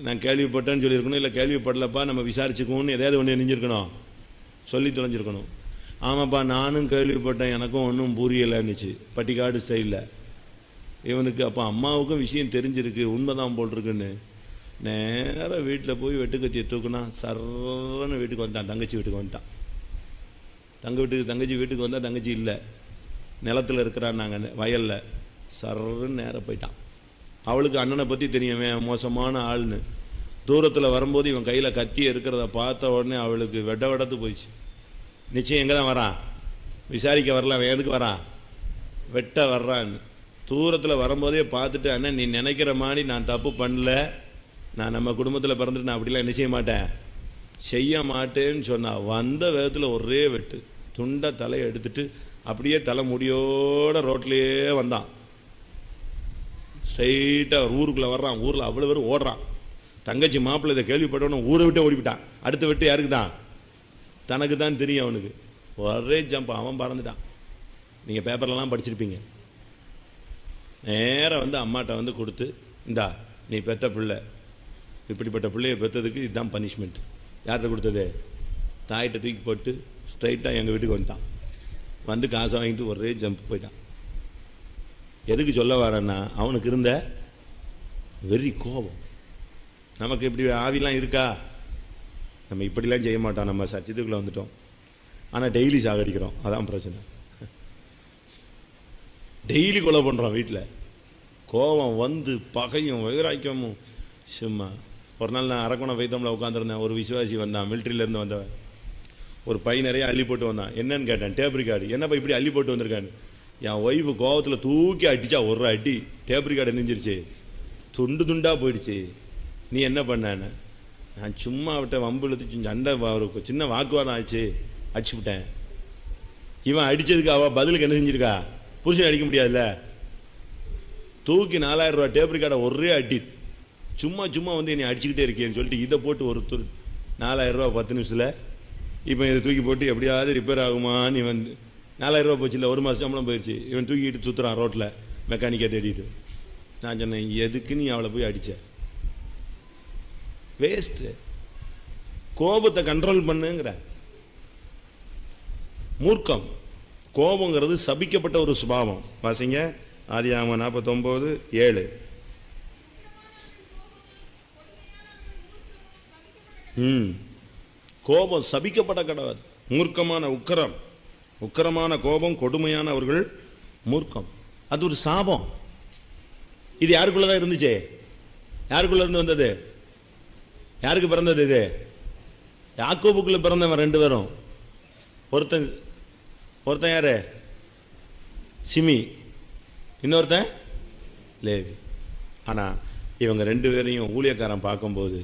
நான் கேள்விப்பட்டேன்னு சொல்லியிருக்கணும். இல்லை கேள்விப்படலப்பா, நம்ம விசாரிச்சுக்குவோன்னு எதாவது ஒன்று நெஞ்சிருக்கணும், சொல்லி தொலைஞ்சிருக்கணும். ஆமாப்பா, நானும் கேள்விப்பட்டேன், எனக்கும் ஒன்றும் புரியலைன்னுச்சு பட்டிக்காடு ஸ்டைலில். இவனுக்கு அப்போ அம்மாவுக்கும் விஷயம் தெரிஞ்சிருக்கு, உண்மைதான் போட்டிருக்குன்னு நேராக வீட்டில் போய் வெட்டுக்கத்தியை தூக்குனா சர்றன்னு வீட்டுக்கு வந்தான். தங்கச்சி வீட்டுக்கு வந்துட்டான். தங்கச்சி வீட்டுக்கு வந்தால் தங்கச்சி இல்லை, நிலத்தில் இருக்கிறான், நாங்கள் வயலில். சர்றன்னு நேராக போயிட்டான். அவளுக்கு அண்ணனை பற்றி தெரியுமே, மோசமான ஆள்னு. தூரத்தில் வரும்போது இவன் கையில் கத்தி இருக்கிறத பார்த்த உடனே அவளுக்கு வெடத்து போயிடுச்சு. நிச்சயம் எங்கே தான் வரான்? விசாரிக்க வரல, அவன் எதுக்கு வரான்? வெட்ட வர்றான்னு. தூரத்தில் வரும்போதே பார்த்துட்டு, அண்ணன் நீ நினைக்கிற மாதிரி நான் தப்பு பண்ணல, நான் நம்ம குடும்பத்தில் பிறந்துட்டு நான் அப்படிலாம் என்ன செய்ய மாட்டேன்னு சொன்னான். வந்த வேகத்தில் ஒரே வெட்டு, துண்டை தலையை எடுத்துட்டு அப்படியே தலை முடியோட ரோட்லேயே வந்தான். ஸ்ட்ரைட்டாக ஊருக்குள்ளே வர்றான். ஊரில் அவ்வளோ பேர் ஓடுறான். தங்கச்சி மாப்பிள்ளை இதை கேள்விப்பட்டவன ஊரை விட்டு ஓடிவிட்டான். அடுத்த வெட்டு யாருக்கு தான்? தனக்கு தான் தெரியும். அவனுக்கு ஒரே ஜம்ப், அவன் பறந்துட்டான். நீங்கள் பேப்பர்லாம் படிச்சிருப்பீங்க. நேராக வந்து அம்மாட்ட வந்து கொடுத்து, இந்தா நீ பெத்த பிள்ளை, இப்படிப்பட்ட பிள்ளையை பெற்றதுக்கு இதுதான் பனிஷ்மெண்ட். யார்கிட்ட கொடுத்தது? தாயிட்ட தூக்கி போட்டு ஸ்ட்ரைட்டாக எங்கள் வீட்டுக்கு வந்துட்டான். வந்து காசை வாங்கிட்டு ஒரே ஜம்ப் போயிட்டான். எதுக்கு சொல்ல வரேன்னா, அவனுக்கு இருந்த வெறி, கோபம். நமக்கு இப்படி ஆவிலாம் இருக்கா? நம்ம இப்படிலாம் செய்ய மாட்டோம், நம்ம சச்சித்துக்குள்ளே வந்துட்டோம். ஆனால் டெய்லி சாகடிக்கிறோம், அதான் பிரச்சனை. டெய்லி கொலை பண்ணுறோம் வீட்டில். கோபம் வந்து பகையும் வைராக்கியமும் சும்மா. ஒரு நாள் நான் அரக்கோணம் வைத்தமில் உட்காந்துருந்தேன். ஒரு விசுவாசி வந்தான், மிலிட்ரியிலேருந்து வந்தவன். ஒரு பை நிறைய அள்ளி போட்டு வந்தான். என்னன்னு கேட்டேன். Tape record. என்னப்பா இப்படி அள்ளி போட்டு வந்திருக்கான்னு. என் ஒய்ஃபு கோபத்தில் தூக்கி அடித்தா, ஒரு அடி டேப் ரிகார்டு நெஞ்சிருச்சு, துண்டு துண்டாக போயிடுச்சு. நீ என்ன பண்ணேன்னு. நான் சும்மா விட்ட வம்பு இழுத்து சண்டை, ஒரு சின்ன வாக்குவாதம் ஆச்சு, அடிச்சு விட்டேன். இவன் அடித்ததுக்கு அவள் பதிலுக்கு என்ன செஞ்சிருக்கா? புருஷன் அடிக்க முடியாதுல்ல, தூக்கி 4000 ரூபா டேப் ரிகார்டை ஒரே அடி, சும்மா வந்து என்னை அடிச்சுக்கிட்டே இருக்கேன்னு சொல்லிட்டு இதை போட்டு ஒரு 4000 ரூபா 10 நிமிஷத்தில். இப்போ இதை தூக்கி போட்டு எப்படியாவது ரிப்பேர் ஆகுமான்னு இவன் 4000 ரூபா போச்சு, இல்லை 1 மாதம் சம்பளம் போயிடுச்சு. இவன் தூக்கிட்டு சுற்றுறான் ரோட்டில் மெக்கானிக்கை தேடிட்டு. நான் சொன்னேன், எதுக்கு நீ அவளை போய் அடித்த? வேஸ்ட். கோபத்தை கண்ட்ரோல் பண்ணுங்கிற. மூர்க்கம், கோபங்கிறது சபிக்கப்பட்ட ஒரு சுபாவம். வாசிங்க ஆதியாகமம் 49:7. கோபம் சபிக்கப்பட்ட கடவுள். மூர்க்கமான உக்கரமான கோபம், கொடுமையான அவர்கள் மூர்க்கம். அது ஒரு சாபம். இது யாருக்குள்ளதான் இருந்துச்சு? யாருக்குள்ள இருந்து வந்தது? யாருக்கு பிறந்தது இது? யாக்கோபுக்குள்ள பிறந்தவன் 2 பேரும். ஒருத்தன் யாரு? சிமி, இன்னொருத்தன் லேவி. ஆனா இவங்க 2 பேரையும் ஊழியக்காரன் பார்க்கும்போது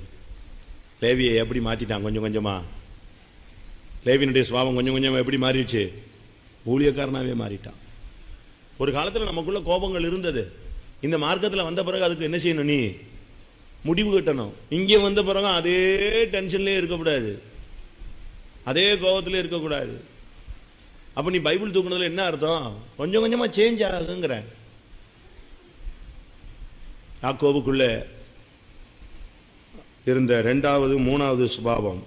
லேவியை எப்படி மாத்திட்டான்? கொஞ்சம் கொஞ்சமா லேவியினுடைய சுபாவம் கொஞ்சம் கொஞ்சமா எப்படி மாறிடுச்சு? ஊழியக்காரனாவே மாறிட்டான். ஒரு காலத்தில் நமக்குள்ள கோபங்கள் இருந்தது. இந்த மார்க்கத்தில் வந்த பிறகு அதுக்கு என்ன செய்யணும்? நீ முடிவு கட்டணும். இங்கே வந்த பிறகு அதே டென்ஷன்லேயே இருக்கக்கூடாது, அதே கோபத்திலே இருக்கக்கூடாது. அப்போ நீ பைபிள் தூக்குனதுல என்ன அர்த்தம்? கொஞ்சம் கொஞ்சமாக சேஞ்ச் ஆகுங்கிற. யாக்கோபுக்குள்ள இருந்த 2வது 3வது சுபாவம்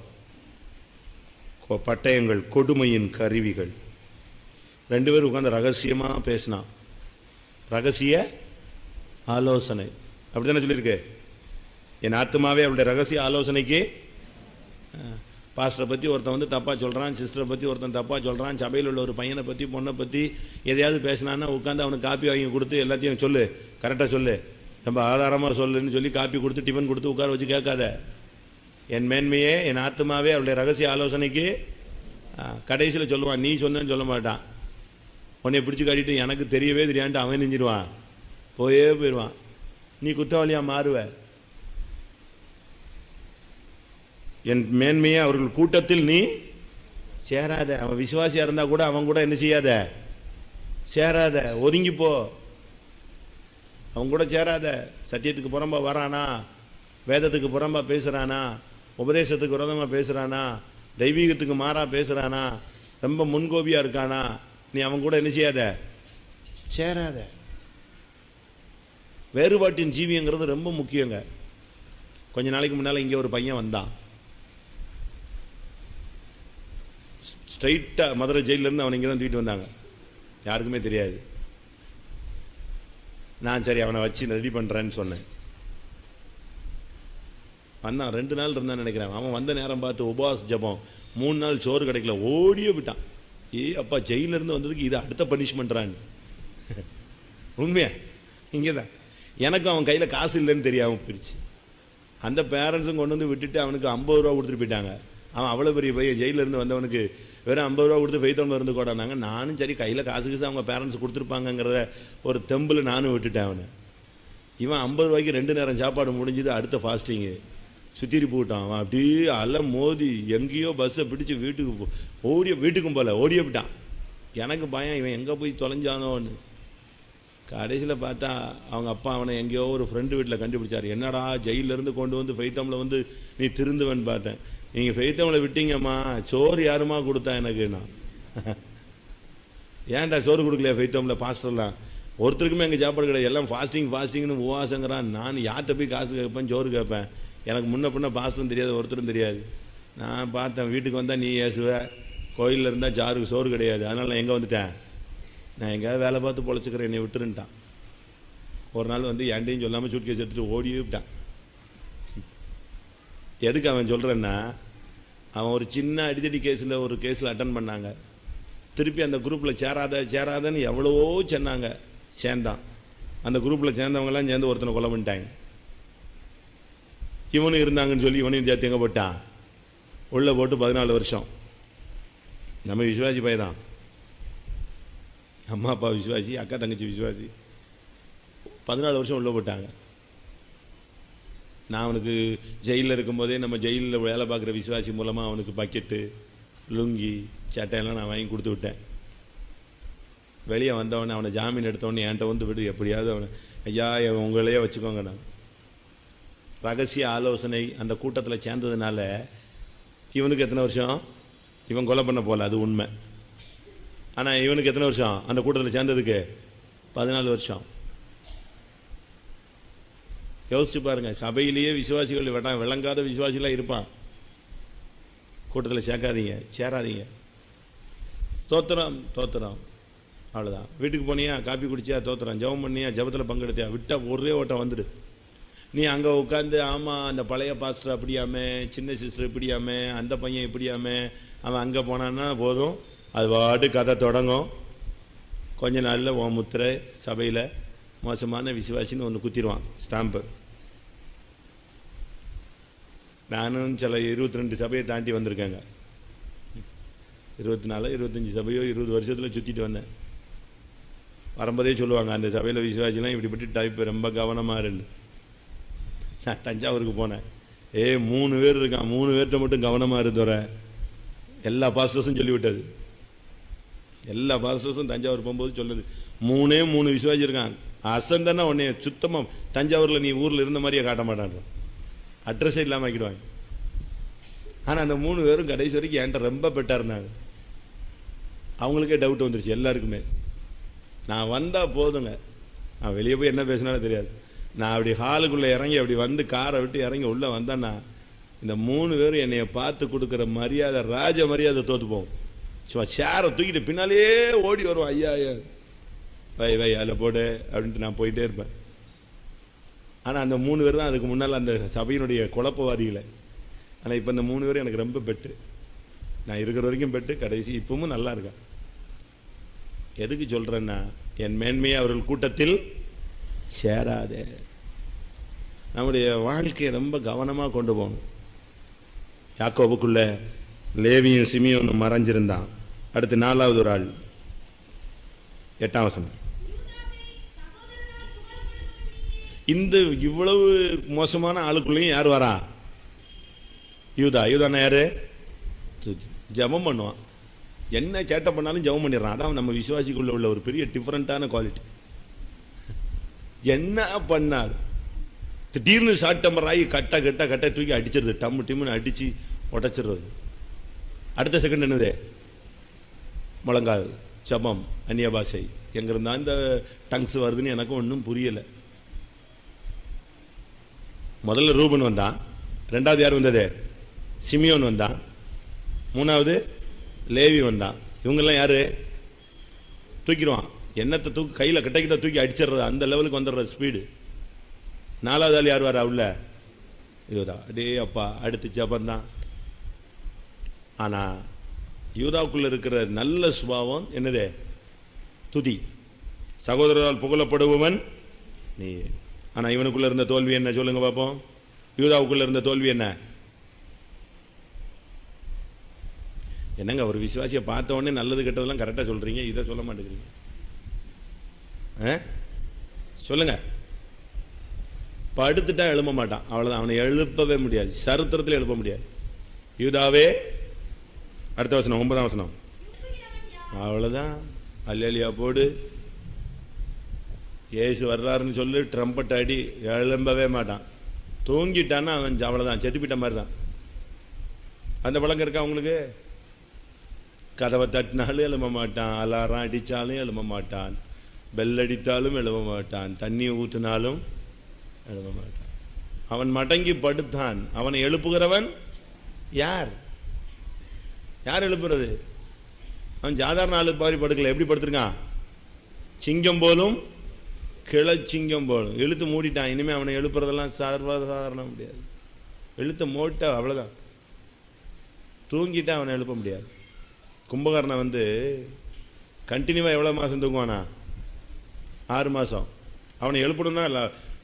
பட்டயங்கள், கொடுமையின் கருவிகள். 2 பேரும் உட்கார்ந்து ரகசியமாக பேசினான். ரகசிய ஆலோசனை அப்படித்தானே சொல்லியிருக்கு. என் ஆத்மாவே அவருடைய ரகசிய ஆலோசனைக்கு. பாஸ்டரை பற்றி ஒருத்தன் வந்து தப்பாக சொல்கிறான், சிஸ்டரை பற்றி ஒருத்தன் தப்பாக சொல்கிறான், சபையில் உள்ள ஒரு பையனை பற்றி பொண்ணை பற்றி எதையாவது பேசினான்னா உட்காந்து அவனுக்கு காப்பி வாங்கி கொடுத்து எல்லாத்தையும் சொல்லு, கரெக்டாக சொல்லு, ரொம்ப ஆதாரமாக சொல்லுன்னு சொல்லி காப்பி கொடுத்து டிஃபன் கொடுத்து உட்கார வச்சு கேட்காத. என் மேன்மையே என் ஆத்மாவே அவருடைய ரகசிய ஆலோசனைக்கு. கடைசியில் சொல்லுவான், நீ சொன்னேன்னு சொல்ல மாட்டான். உன்னை பிடிச்சி காட்டிட்டு எனக்கு தெரியவே தெரியான்ட்டு அவன் நெஞ்சிடுவான், போயிடுவான். நீ குற்றவாளியாக மாறுவ. என் மேன்மையே அவர்கள் கூட்டத்தில் நீ சேராத. அவன் விசுவாசியாக இருந்தால் கூட அவன் கூட என்ன செய்யாத? சேராத, ஒதுங்கிப்போ. அவன் கூட சேராத. சத்தியத்துக்கு புறம்பா வரானா, வேதத்துக்கு புறம்பா பேசுகிறானா, உபதேசத்துக்கு விரோதமாக பேசுகிறானா, தெய்வீகத்துக்கு மாறாக பேசுகிறானா, ரொம்ப முன்கோபியாக இருக்கானா, நீ அவன் கூட என்ன செய்யாத? சேராத. வேறுபாட்டின் ஜீவியங்கிறது ரொம்ப முக்கியங்க. கொஞ்ச நாளைக்கு முன்னால் இங்கே ஒரு பையன் வந்தான். ஸ்ட்ரைட்டாக மதுரை ஜெயிலேருந்து அவனை இங்கே தான் தூக்கிட்டு வந்தாங்க. யாருக்குமே தெரியாது. நான் சரி அவனை வச்சு ரெடி பண்ணுறேன்னு சொன்னேன். வந்தான், 2 நாள் இருந்தான்னு நினைக்கிறேன். அவன் வந்த நேரம் பார்த்து உபவாஸ் ஜபம், 3 நாள் சோறு கிடைக்கல, ஓடியே விட்டான். அப்பா ஜெயிலிருந்து வந்ததுக்கு இது அடுத்த பனிஷ்மெண்ட்றான்னு. உண்மையா? இங்கே தான் எனக்கு அவன் கையில் காசு இல்லைன்னு தெரியாமல் போயிடுச்சு. அந்த பேரண்ட்ஸும் கொண்டு வந்து விட்டுட்டு அவனுக்கு 50 ரூபா கொடுத்துட்டு போயிட்டாங்க. அவன் அவ்வளோ பெரிய பையன், ஜெயிலிருந்து வந்தவனுக்கு வெறும் 50 ரூபா கொடுத்து ஃபெய்த்தோம்ல இருந்து கூடானாங்க. நானும் சரி கையில் காசு அவங்க பேரண்ட்ஸ் கொடுத்துருப்பாங்கங்கிறத ஒரு தெம்பில் நானும் விட்டுட்டேன் அவனை. இவன் 50 ரூபாய்க்கு 2 நேரம் சாப்பாடு முடிஞ்சுது. அடுத்த ஃபாஸ்டிங்கு சுற்றிட்டு போட்டான். அவன் அப்படியே அலை மோதி எங்கேயோ பஸ்ஸை பிடிச்சி வீட்டுக்கும் போல ஓடியே விட்டான். எனக்கு பயம், இவன் எங்கே போய் தொலைஞ்சானோன்னு. கடைசியில் பார்த்தா அவங்க அப்பா அவனை எங்கேயோ ஒரு ஃப்ரெண்டு வீட்டில் கண்டுபிடிச்சார். என்னடா ஜெயிலிருந்து கொண்டு வந்து ஃபெய்த்தமில் வந்து நீ திருந்துவன்னு பார்த்தேன். நீங்கள் ஃபெய்த்தமில் விட்டீங்கம்மா, சோறு யாருமா கொடுத்தா எனக்கு? நான் ஏன்டா சோறு கொடுக்கலையா ஃபெய்த்தமில்? பாஸ்டர்லாம் ஒருத்தருக்குமே எங்கள் சாப்பாடு கிடையாது, எல்லாம் ஃபாஸ்டிங்னு உபவாசங்கிறான். நான் யார்கிட்ட போய் காசு கேட்பேன், சோறு கேட்பேன்? எனக்கு முன்ன பின்ன பாஸ்டரும் தெரியாது, ஒருத்தரும் தெரியாது. நான் பார்த்தேன், வீட்டுக்கு வந்தால் நீ ஏசுவ, கோயிலில் இருந்தால் சோறு கிடையாது. அதனால் நான் எங்கே வந்துட்டேன்? நான் எங்கேயாவது வேலை பார்த்து பொழைச்சிக்கிறேன், என்னை விட்டுருன்ட்டான். ஒரு நாள் வந்து என்கிட்டையும் சொல்லாமல் சூட்கேஸ் எடுத்துட்டு ஓடியே விட்டான். எதுக்கு அவன் சொல்கிறேன்னா, அவன் ஒரு சின்ன அடித்தடி கேஸில் ஒரு கேஸில் அட்டன் பண்ணாங்க. திருப்பி அந்த குரூப்பில் சேராதன்னு எவ்வளவோ சொன்னாங்க. சேர்ந்தான். அந்த குரூப்பில் சேர்ந்தவங்கெல்லாம் சேர்ந்து ஒருத்தனை கொலை பண்ணிட்டாங்க. இவனும் இருந்தாங்கன்னு சொல்லி இவனையும் சேர்த்து எங்கே போட்டான்? உள்ளே போட்டு 14 வருஷம். நம்ம விசுவாசி பையதான், அம்மா அப்பா விசுவாசி, அக்கா தங்கச்சி விசுவாசி. 14 வருஷம் உள்ளே போட்டாங்க. நான் அவனுக்கு ஜெயிலில் இருக்கும்போதே நம்ம ஜெயிலில் வேலை பார்க்குற விசுவாசி மூலமாக அவனுக்கு பக்கெட்டு, லுங்கி, சட்டையெல்லாம் நான் வாங்கி கொடுத்து விட்டேன். வெளியே வந்தவொடனே அவனை ஜாமீன் எடுத்தவொடனே என்கிட்ட வந்து விடு, எப்படியாவது அவனை, ஐயா உங்களையே வச்சுக்கோங்க. நான் ரகசிய ஆலோசனை அந்த கூட்டத்தில் சேர்ந்ததுனால இவனுக்கு எத்தனை வருஷம்? இவன் கொலை பண்ண போல, அது உண்மை. ஆனால் இவனுக்கு எத்தனை வருஷம் அந்த கூட்டத்தில் சேர்ந்ததுக்கு? 14 வருஷம். யோசிச்சு பாருங்க, சபையிலேயே விசுவாசிகள் விளங்காத விசுவாசிகளாக இருப்பான். கூட்டத்தில் சேர்க்காதீங்க, சேராதீங்க. தோத்திரம் தோத்திரம், அவ்வளோதான். வீட்டுக்கு போனியா, காப்பி குடிச்சியா, தோத்திரம். ஜெபம் பண்ணியா, ஜெபத்தில் பங்கெடுத்தியா, விட்டா ஒரே ஓட்டம் வந்துடு. நீ அங்கே உட்காந்து ஆமாம் அந்த பழைய பாஸ்டர் அப்படியாமே, சின்ன சிஸ்டர் இப்படியாமே, அந்த பையன் இப்படியாமே, அவன் அங்கே போனான்னா போதும், அது பாட்டு கதை தொடங்கும். கொஞ்ச நாளில் உன் முத்திரை சபையில் மோசமான விசுவாசின்னு ஒன்று குத்திடுவான், ஸ்டாம்பு. நானும் சில 22 சபையை தாண்டி வந்திருக்கேங்க. 24 25 சபையோ 20 வருஷத்தில் சுற்றிட்டு வந்தேன். வரும்போதே சொல்லுவாங்க, அந்த சபையில் விசுவாசிலாம் இப்படிப்பட்டு டைப்பு, ரொம்ப கவனமாக இருந்து. நான் தஞ்சாவூருக்கு போனேன். 3 பேர் இருக்கான், 3 பேர்கிட்ட மட்டும் கவனமாக இருந்தவர எல்லா பாஸ்டர்ஸும் சொல்லிவிட்டது. எல்லா பாஸ்டர்ஸும் தஞ்சாவூர் போகும்போது சொல்லுது, 3 விசுவாசி இருக்கான். அசந்தன்னா உடனே சுத்தமாக தஞ்சாவூரில் நீ ஊரில் இருந்த மாதிரியே காட்ட மாட்டான், அட்ரஸே இல்லாமல் ஆக்கிடுவாங்க. ஆனால் அந்த 3 பேரும் கடைசி வரைக்கும் என்கிட்ட ரொம்ப பெட்டாக இருந்தாங்க. அவங்களுக்கே டவுட் வந்துருச்சு எல்லாருக்குமே. நான் வந்தால் போதுங்க, நான் வெளியே போய் என்ன பேசினாலும் தெரியாது. நான் அப்படி ஹாலுக்குள்ளே இறங்கி அப்படி வந்து காரை விட்டு இறங்கி உள்ளே வந்தேன்னா இந்த 3 பேரும் என்னைய பார்த்து கொடுக்குற மரியாதை, ராஜ மரியாதை தோற்று போகும். சும்மா சேரை தூக்கிட்டு பின்னாலேயே ஓடி வருவோம், ஐயா ஐயா வை வை அதில் போடு அப்படின்ட்டு நான் போயிட்டே இருப்பேன். ஆனால் அந்த 3 பேர் தான் அதுக்கு முன்னால் அந்த சபையினுடைய குழப்பவாதிகளை. ஆனால் இப்போ இந்த 3 பேரும் எனக்கு ரொம்ப பெட்டு. நான் இருக்கிற வரைக்கும் பெட்டு, கடைசி இப்பவும் நல்லா இருக்கேன். எதுக்கு சொல்கிறேன்னா, என் மேன்மையை அவர்கள் கூட்டத்தில் சேராதே. நம்முடைய வாழ்க்கையை ரொம்ப கவனமாக கொண்டு போகணும். யாக்கோபுக்குள்ள லேவியும் சிமியோனும் மறைஞ்சிருந்தான். அடுத்து 4வது ஒரு ஆள், 8ஆம் வசனம். இந்த இவ்வளவு மோசமான ஆளுக்குள்ளேயும் யார் வரா? யூதா. யூதானா யாரு? ஜெபம் பண்ணுவான். என்ன சேட்டை பண்ணாலும் ஜெபம் பண்ணிடுறான். அதான் நம்ம விசுவாசிக்குள்ள உள்ள ஒரு பெரிய டிஃபரெண்டான குவாலிட்டி. என்ன பண்ணாலும் திடீர்னு ஷார்ட் டெம்பர் ஆகி கட்ட தூக்கி அடிச்சிருது, டம்மு டிம்முன்னு அடிச்சு உடைச்சிடுறது. அடுத்த செகண்ட் என்னது? முழங்கால் ஜெபம், அந்நிய பாஷை. எங்க இருந்தா இந்த டங்ஸ் வருதுன்னு எனக்கும் ஒன்றும் புரியலை. முதல்ல ரூபன் வந்தான், 2வது யார் வந்தது? சிமியோன் வந்தான், 3வது லேவி வந்தான். இவங்கெல்லாம் யாரு? தூக்கிடுவான். என்னத்தை தூக்கி கையில் கிட்ட தூக்கி அடிச்சிடுறது, அந்த லெவலுக்கு வந்துடுற ஸ்பீடு. 4வது ஆள் யார் வரா உள்ள? யூதா. அடே அப்பா, அடுத்து ஜபந்தான். ஆனால் யூதாவுக்குள்ள இருக்கிற நல்ல சுபாவம் என்னது? துதி. சகோதரரால் புகழப்படுபவன் நீ. ஆனால் இவனுக்குள்ள இருந்த தோல்வி என்ன சொல்லுங்க பார்ப்போம். யூதாவுக்குள்ள இருந்த தோல்வி என்ன? என்னங்க ஒரு விசுவாசியை பார்த்த உடனே நல்லது கெட்டதெல்லாம் கரெக்டாக சொல்றீங்க, இதை சொல்ல மாட்டேங்கிறீங்க. சொல்லுங்க. படுத்துட்டா எழுப்ப மாட்டான், அவ்வளவுதான். அவனை எழுப்பவே முடியாது, சரித்திரத்தில் எழுப்ப முடியாது. யூதாவே, அடுத்த வசனம் 9ஆம் வசனம். அவ்வளவுதான், அல்லேலியா போடு, ஏசு வர்றாருன்னு சொல்லு, ட்ரம்பட் அடி, எழும்பவே மாட்டான். தூங்கிட்டான்னா அவன் அவ்வளவுதான், செத்துப்பிட்ட மாதிரி தான். அந்த பழக்கம் இருக்கா உங்களுக்கு? கதவை தட்டினாலும் எழும்ப மாட்டான், அலாரம் அடித்தாலும் எழும்ப மாட்டான், பெல் அடித்தாலும் எழும்ப மாட்டான், தண்ணி ஊற்றினாலும் எழும்ப மாட்டான். அவன் மடங்கி படுத்தான். அவனை எழுப்புகிறவன் யார்? யார் எழுப்புறது? அவன் சாதாரண ஆளு மாதிரி படுக்கல. எப்படி படுத்திருக்கான்? சிங்கம் போலும் கிளச்சிங்கம் போலும். இழுத்து மூடிட்டான். இனிமேல் அவனை எழுப்புறதெல்லாம் சர்வசாதாரண முடியாது. இழுத்து மூட்ட அவ்வளோதான். தூங்கிட்டா அவனை எழுப்ப முடியாது. கும்பகர்ணன் கண்டினியூவாக எவ்வளோ மாதம் தூங்குவானா? 6 மாதம். அவனை எழுப்பணும்னா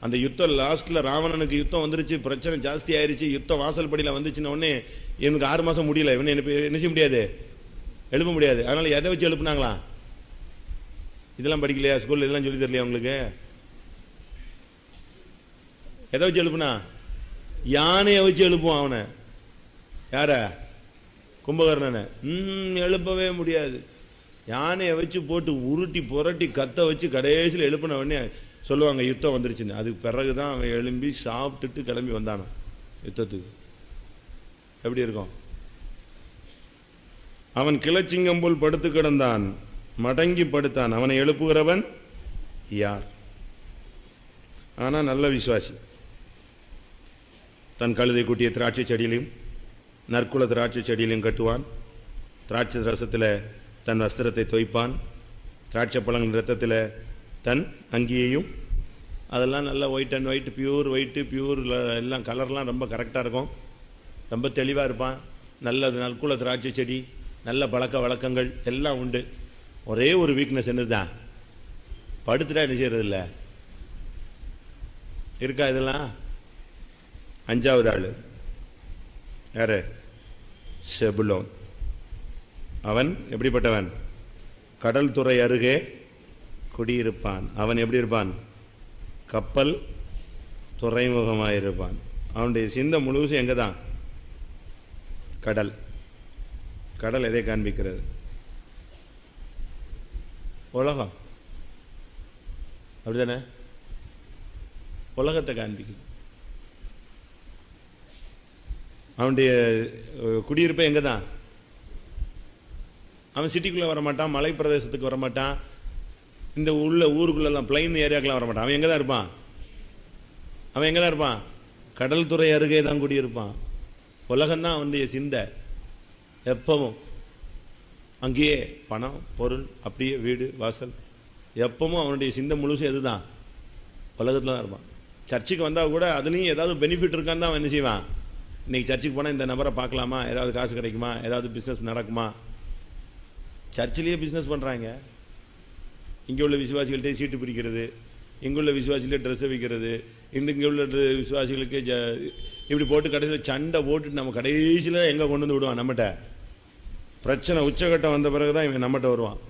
அந்த யுத்தம் லாஸ்ட்டில் ராவணனுக்கு யுத்தம் வந்துருச்சு, பிரச்சனை ஜாஸ்தி ஆயிடுச்சு, யுத்தம் வாசல் படியில் வந்துச்சுன்னு உடனே இவனுக்கு 6 மாதம் முடியல. இவனை என்ன செய்ய முடியாது? எழுப்ப முடியாது. அதனால் எதை வச்சு எழுப்புனாங்களா? இதெல்லாம் படிக்கலையா? ஸ்கூலில் இதெல்லாம் சொல்லி தரலையா உங்களுக்கு? எதை வச்சு எழுப்புனா? யானையை வச்சு எழுப்புவான் அவனை. யார? கும்பகர்ணனை. எழுப்பவே முடியாது. யானையை வச்சு போட்டு உருட்டி புரட்டி கத்த வச்சு கடைசியில் எழுப்பின உடனே சொல்லுவாங்க யுத்தம் வந்துருச்சுன்னு. அதுக்கு பிறகு தான் அவன் எழும்பி சாப்பிட்டுட்டு கிளம்பி வந்தானா யுத்தத்துக்கு. எப்படி இருக்கும்? அவன் கிளச்சிங்கம் போல் படுத்து கிடந்தான், மடங்கி படுத்தான். அவனை எழுப்புகிறவன் யார்? ஆனா நல்ல விசுவாசி. தன் கழுதை குட்டிய திராட்சை செடியிலையும் நற்குல திராட்சை செடியிலையும் கட்டுவான். திராட்சை ரசத்தில் தன் வஸ்திரத்தை தோய்ப்பான். திராட்சை பழங்கள் ரத்தத்தில் தன் அங்கியையும், அதெல்லாம் நல்லா white and white, pure white, pure எல்லாம் கலர்லாம் ரொம்ப கரெக்டாக இருக்கும். ரொம்ப தெளிவாக இருப்பான். நல்ல நற்குல திராட்சை செடி, நல்ல பழக்க வழக்கங்கள் எல்லாம் உண்டு. ஒரே ஒரு வீக்னஸ் என்னதுதான், படுத்துட்டா என்ன செய்யறது இல்லை இருக்கா. இதெல்லாம் அஞ்சாவது ஆள் யாரு? செபுலோன். அவன் எப்படிப்பட்டவன்? கடல் துறை அருகே குடியிருப்பான். அவன் எப்படி இருப்பான்? கப்பல் துறைமுகமாயிருப்பான். அவனுடைய சிந்தை முழுசும் எங்கே தான்? கடல். கடல் எதை காண்பிக்கிறது? உலகம். அப்படிதானே? உலகத்தை காண்பிக்குது. அவனுடைய குடியிருப்பை எங்கே தான்? அவன் சிட்டிக்குள்ளே வரமாட்டான், மலை பிரதேசத்துக்கு வரமாட்டான், இந்த உள்ள ஊருக்குள்ளெல்லாம் பிளைன் ஏரியாக்கெல்லாம் வரமாட்டான். அவன் எங்கே தான் இருப்பான்? அவன் எங்கே தான் இருப்பான்? கடல் துறை அருகே தான் குடியிருப்பான். உலகம்தான் அவனுடைய சிந்தை. எப்பவும் அங்கேயே பணம், பொருள், அப்படியே வீடு வாசல், எப்பவும் அவனுடைய சிந்தை முழுசும் எது தான்? உலகத்தில் தான் இருப்பான். சர்ச்சுக்கு வந்தால் கூட அதுலேயும் ஏதாவது பெனிஃபிட் இருக்கான்னு தான் அவன் என்ன செய்வான்? இன்றைக்கி சர்ச்சுக்கு போனால் இந்த நபரை பார்க்கலாமா, ஏதாவது காசு கிடைக்குமா, ஏதாவது பிஸ்னஸ் நடக்குமா. சர்ச்சிலேயே பிஸ்னஸ் பண்ணுறாங்க. இங்கே உள்ள விசுவாசிகள்கிட்ட சீட்டு பிரிக்கிறது, இங்குள்ள விசுவாசிகளே ட்ரெஸ்ஸை விற்கிறது, இங்கே உள்ள விசுவாசிகளுக்கு இப்படி போட்டு கடைசியில் சண்டை போட்டு நம்ம கடைசியில் எங்கே கொண்டு வந்து விடுவான்? நம்மகிட்ட பிரச்சனை உச்சகட்டம் வந்த பிறகு தான் இவன் நம்மகிட்ட வருவான்.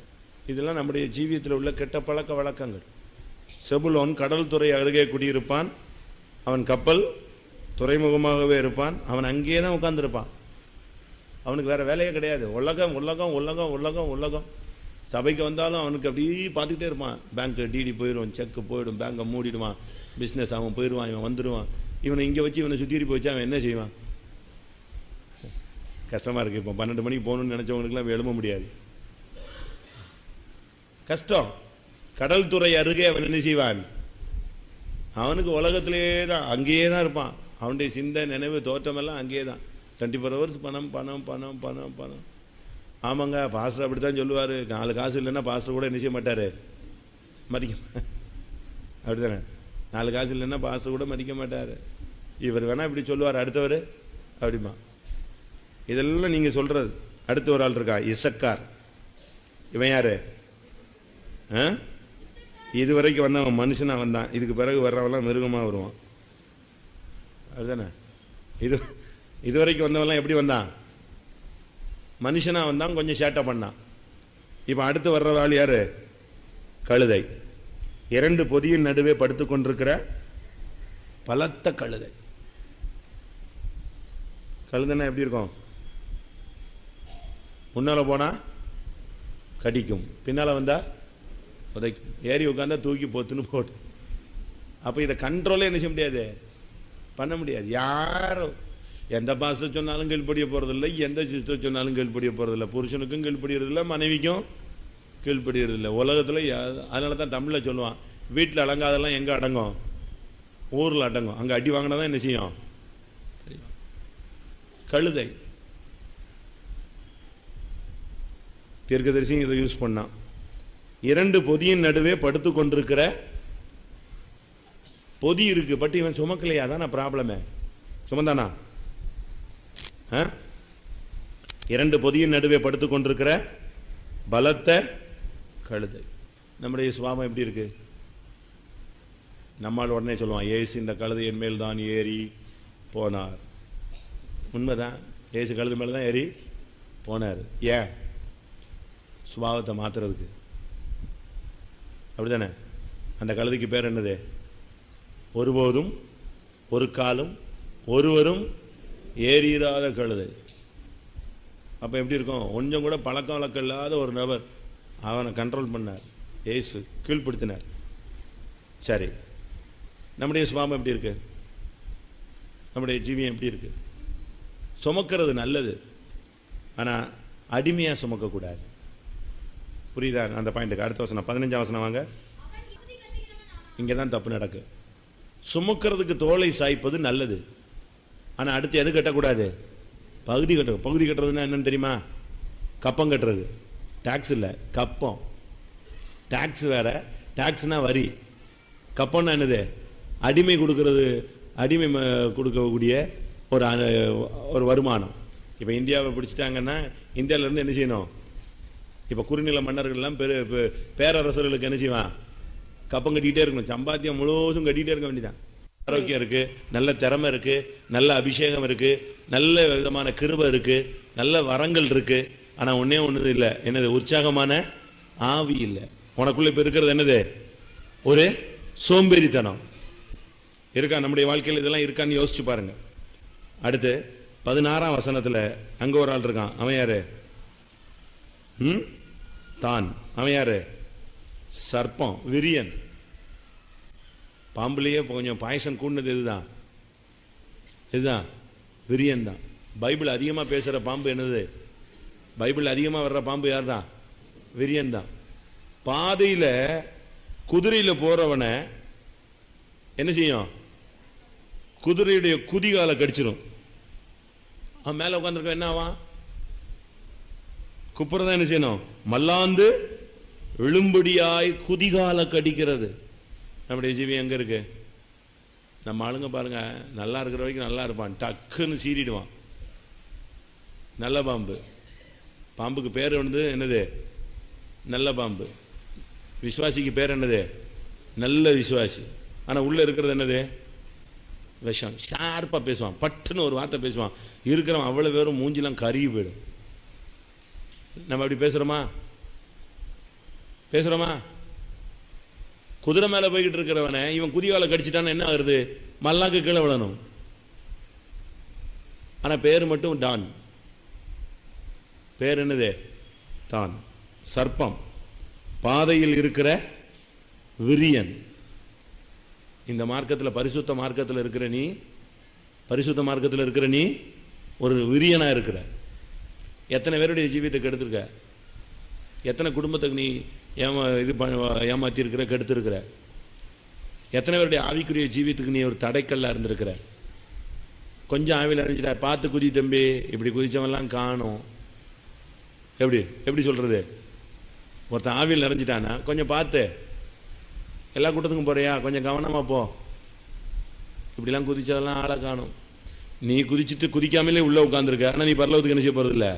இதெல்லாம் நம்முடைய ஜீவியத்தில் உள்ள கெட்ட பழக்க வழக்கங்கள். செபுலோன் கடல் துறை அருகே குடியிருப்பான். அவன் கப்பல் துறைமுகமாகவே இருப்பான். அவன் அங்கேயே தான் உட்கார்ந்துருப்பான். அவனுக்கு வேறு வேலையே கிடையாது. உலகம் உலகம் உலகம் உலகம் உலகம். சபைக்கு வந்தாலும் அவனுக்கு அப்படியே பார்த்துக்கிட்டே இருப்பான். பேங்க்கு டிடி போயிடும், செக்கு போயிடும், பேங்கை மூடிடுவான், பிஸ்னஸ் அவன் போயிடுவான், இவன் வந்துடுவான். இவனை இங்கே வச்சு இவனை சுற்றி போச்சு அவன் என்ன செய்வான்? கஷ்டமாக இருக்குது. இப்போ 12 மணிக்கு போகணுன்னு நினச்சவங்களுக்குலாம் எழும்ப முடியாது, கஷ்டம். கடல் துறை அருகே அவன் என்ன செய்வான்? அவனுக்கு உலகத்திலே தான், அங்கேயே தான் இருப்பான். அவனுடைய சிந்தை, நினைவு, தோற்றமெல்லாம் அங்கேயே தான். 24 hours பணம் பணம் பணம் பணம் பணம். ஆமாங்க, பாஸ்டர் அப்படி தான் சொல்லுவார். 4 காசு இல்லைன்னா பாஸ்டர் கூட என்ன செய்ய மாட்டார்? மதிக்க. அப்படி தானே? 4 காசு இல்லைன்னா பாஸ்டர் கூட மதிக்க மாட்டார். இவர் வேணால் இப்படி சொல்லுவார், அடுத்தவர் அப்படிமா. இதெல்லாம் நீங்கள் சொல்கிறது. அடுத்த ஒரு ஆள் இருக்கா, இசக்கார். இவன் யார்? இது வரைக்கும் வந்தவன் மனுஷனாக வந்தான். இதுக்கு பிறகு வர்றவெல்லாம் மிருகமாக வருவான். அப்படிதானே? இது வரைக்கும் வந்தவெல்லாம் எப்படி வந்தான்? மனுஷனாக வந்தான், கொஞ்சம் சேட்டை பண்ணான். இப்போ அடுத்து வர்ற ஆள் யார்? கழுதை. 2 பொதியின் நடுவே படுத்து கொண்டிருக்கிற பலத்த கழுதை. கழுதைன்னா எப்படி இருக்கும்? முன்னால் போனால் கடிக்கும், பின்னால் வந்தால் உதைக்கும், ஏறி உட்காந்தா தூக்கி பொத்துன்னு போட்டு. அப்போ இதை கண்ட்ரோலே என்ன செய்ய முடியாது, பண்ண முடியாது. யாரும் எந்த பாஸ்டர் சொன்னாலும் கீழ்ப்படிய போகிறதில்ல, எந்த சிஸ்டர் சொன்னாலும் கீழ்ப்படிய போகிறதில்ல. புருஷனுக்கும் கீழ்ப்படியறதில்லை, மனைவிக்கும் கீழ்ப்படியறதில்லை உலகத்தில். அதனால தான் தமிழில் சொல்லுவான், வீட்டில் அடங்காதெல்லாம் எங்கே அடங்கும்? ஊரில் அடங்கும். அங்கே அடி வாங்கினா தான் என்ன செய்யும்? கழுதை. தீர்க்கதரிசி இதை யூஸ் பண்ணான். 2 பொதியின் நடுவே படுத்து கொண்டிருக்கிற பொதி இருக்கு, பட் இவன் சுமக்கலையா? தானே ப்ராப்ளமே. சுமந்தானா? 2 பொதியின் நடுவே படுத்து கொண்டிருக்கிற பலத்த கழுதை. நம்முடைய சுபாவம் எப்படி இருக்கு? நம்மால் உடனே சொல்லுவான், ஏசு இந்த கழுதை என் மேல் தான் ஏறி போனார். உண்மைதான், ஏசு கழுது மேலே தான் ஏறி போனார். ஏன்? சுபாவத்தை மாற்றுறதுக்கு. அப்படிதானே? அந்த கழுதைக்கு பேர் என்னது? ஒருபோதும் ஒரு காலம் ஒருவரும் ஏறிராத கழுதை. அப்போ எப்படி இருக்கும்? கொஞ்சம் கூட பழக்கம் வழக்கம் இல்லாத ஒரு நபர் அவனை கண்ட்ரோல் பண்ணார், ஏசு கீழ்ப்படுத்தினார். சரி, நம்முடைய சுபாவம் எப்படி இருக்கு? நம்முடைய ஜீவியம் எப்படி இருக்கு? சுமக்கிறது நல்லது, ஆனால் அடிமையாக சுமக்கக்கூடாது. புரியுதா அந்த பாயிண்ட்டுக்கு? அடுத்த வசனம் 15ஆம் வசனம் வாங்க. இங்கே தான் தப்பு நடக்கு. சுமக்கிறதுக்கு தோளை சாய்ப்பது நல்லது. ஆனால் அடுத்து எது கட்டக்கூடாது? பகுதி கட்டுறது. பகுதி கட்டுறதுன்னா என்னன்னு தெரியுமா? கப்பம் கட்டுறது. டாக்ஸ் இல்லை, கப்பம். டாக்ஸ் வேற, டாக்ஸ்னா வரி. கப்பம்னா என்னது? அடிமை கொடுக்கறது, அடிமை கொடுக்கக்கூடிய ஒரு வருமானம். இப்போ இந்தியாவை பிடிச்சிட்டாங்கன்னா இந்தியாவிலேருந்து என்ன செய்யணும்? இப்போ குறுநில மன்னர்கள்லாம் பேரரசர்களுக்கு என்ன செய்வான்? கப்பம் கட்டிக்கிட்டே இருக்கணும். சம்பாத்தியம் முழுவதும் கட்டிகிட்டே இருக்க வேண்டியதான். ஆரோக்கியம் இருக்கு, நல்ல திறமை இருக்கு, நல்ல அபிஷேகம் இருக்கு, நல்ல விதமான கிருபை இருக்கு, நல்ல வரங்கள் இருக்கு. ஆனால் ஒன்னே ஒன்று இல்லை, என்னது? உற்சாகமான ஆவி இல்லை. உனக்குள்ள இப்போ இருக்கிறது என்னது? ஒரு சோம்பேறித்தனம் இருக்கா? நம்முடைய வாழ்க்கையில் இதெல்லாம் இருக்கான்னு யோசிச்சு பாருங்க. அடுத்து 16ஆம் வசனத்தில் அங்க ஒரு ஆள் இருக்கான். அவன் யாரு? தான். அவன் யாரு? சர்ப்பம், விரியன். பாம்புலேயே கொஞ்சம் பாயசம் கூடுனது இதுதான், இதுதான் விரியன் தான். பைபிள் அதிகமாக பேசுகிற பாம்பு என்னது? பைபிள் அதிகமாக வர்ற பாம்பு யார் தான்? விரியன் தான். பாதையில் குதிரையில் போறவனை என்ன செய்யும்? குதிரையுடைய குதிகால கடிச்சிடும். அவன் மேலே உட்காந்துருக்க என்ன ஆவான்? குப்புறதான் என்ன செய்யணும்? மல்லாந்து விழும்படியாய் குதிகால கடிக்கிறது. நம்முடைய ஜீவி எங்க இருக்கு? நம்ம ஆளுங்க பாருங்க, நல்லா இருக்கிற வரைக்கும் நல்லா இருப்பான், டக்குன்னு சீறிடுவான். நல்ல பாம்பு. பாம்புக்கு பேர் வந்து என்னது? நல்ல பாம்பு. விசுவாசிக்கு பேர் என்னது? நல்ல விசுவாசி. ஆனால் உள்ள இருக்கிறது என்னது? விஷம். ஷார்ப்பாக பேசுவான், பட்டுன்னு ஒரு வார்த்தை பேசுவான், இருக்கிறவன் அவ்வளோ பேரும் மூஞ்சிலாம் கருகி போயிடும். நம்ம அப்படி பேசுகிறோமா? பேசுகிறோமா? குதிரை மேலே போய்கிட்டு இருக்கிறவனை இவன் குதிகால கடிச்சிட்டான்னு என்ன ஆகுறது? மல்லாக்கு கீழே விழணும். ஆனால் பேர் மட்டும் டான். பேர் என்னது? தான். சர்ப்பம். பாதையில் இருக்கிற விரியன். இந்த மார்க்கத்தில், பரிசுத்த மார்க்கத்தில் இருக்கிற நீ, பரிசுத்த மார்க்கத்தில் இருக்கிற நீ ஒரு விரியனா இருக்கிற. எத்தனை பேருடைய ஜீவியத்தை கெடுத்திருக்க? எத்தனை குடும்பத்துக்கு நீ ஏமாத்தி இருக்கிற, கெடுத்திருக்கிற? எத்தனை பேருடைய ஆவிக்குரிய ஜீவியத்துக்கு நீ ஒரு தடைக்கல்லா இருந்திருக்கிற? கொஞ்சம் ஆவியில் அறிஞ்சிட்டா, பார்த்து குதி தம்பி, இப்படி குதிச்சவன்லாம் காணும். எப்படி சொல்றது? ஒருத்தன் ஆவியில் நிறைஞ்சிட்டானா கொஞ்சம் பார்த்து, எல்லா கூட்டத்துக்கும் போறியா, கொஞ்சம் கவனமா போ. இப்படிலாம் குதிச்சதெல்லாம் ஆளை காணும். நீ குதிச்சுட்டு குதிக்காமலே உள்ள உட்காந்துருக்க, ஆனால் நீ பரலோகத்துக்கு என்ன செய்ய போறதில்ல?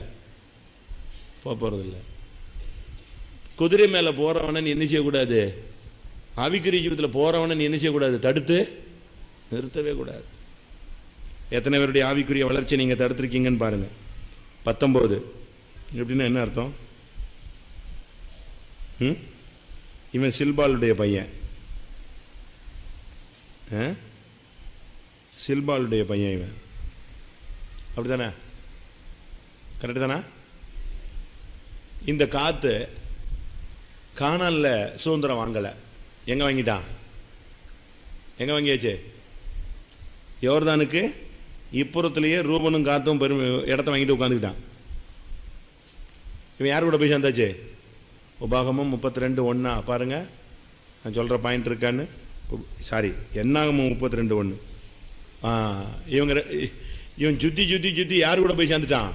போறதில்லை. குதிரை மேலே போறவனை நீ என்ன செய்யக்கூடாது? ஆவிக்குரிய ஜீவிதத்தில் போறவனை நீ என்ன செய்யக்கூடாது? தடுத்து நிறுத்தவே கூடாது. எத்தனை பேருடைய ஆவிக்குரிய வளர்ச்சி நீங்க தடுத்திருக்கீங்கன்னு பாருங்க. 19 எப்படின்னா என்ன அர்த்தம்? இவன் சில்பாலுடைய பையன், சில்பாலுடைய பையன் இவன். அப்படித்தானே? கரெக்டு தானே? இந்த காத்து கானான்ல சுதந்திரம் வாங்கல. எங்க வாங்கிட்டான்? எங்க வாங்கியாச்சு? யோர்தானுக்கு இப்புறத்திலேயே ரூபனும் காத்தும் பெரும் இடத்த வாங்கிட்டு உட்காந்துக்கிட்டான். இவன் யார் கூட போய் சேர்ந்தாச்சு? உபாகமும் 32:1 பாருங்க. நான் சொல்ற பாயிண்ட் இருக்கான்னு. சாரி, என்னாகமும் 32:1. இவன் சுத்தி சுத்தி சுத்தி யார் கூட போய் சேர்ந்துட்டான்?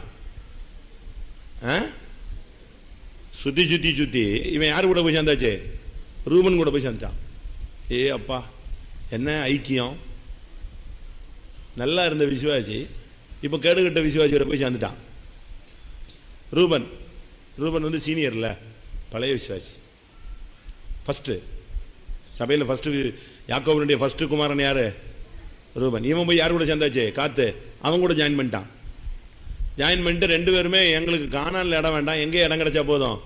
சுத்தி சுத்தி சுத்தி இவன் யார் கூட போய் சேர்ந்தாச்சு? ரூபன் கூட போய் சேர்ந்துட்டான். ஏ அப்பா, என்ன ஐக்கியம்! நல்லா இருந்த விசுவாசி இப்போ கேடுகட்ட விசுவாசியோட போய் சேர்ந்துட்டான். ரூபன் வந்து சீனியர்ல, பழைய விசுவாசி. ஃபர்ஸ்ட் சபையில் ஃபர்ஸ்ட் யாக்கோபனுடைய ஃபர்ஸ்ட் குமாரன் யாரு? ரூபன். இவன் போய் யார் கூட சேர்ந்தாச்சு? காத்து. அவன் கூட ஜாயின் பண்ணிட்டான். ஜாயின் பண்ணிட்டு ரெண்டு பேருமே எங்களுக்கு கானான்ல இடம் வேண்டாம், எங்கே இடம் கிடைச்சா போதும்,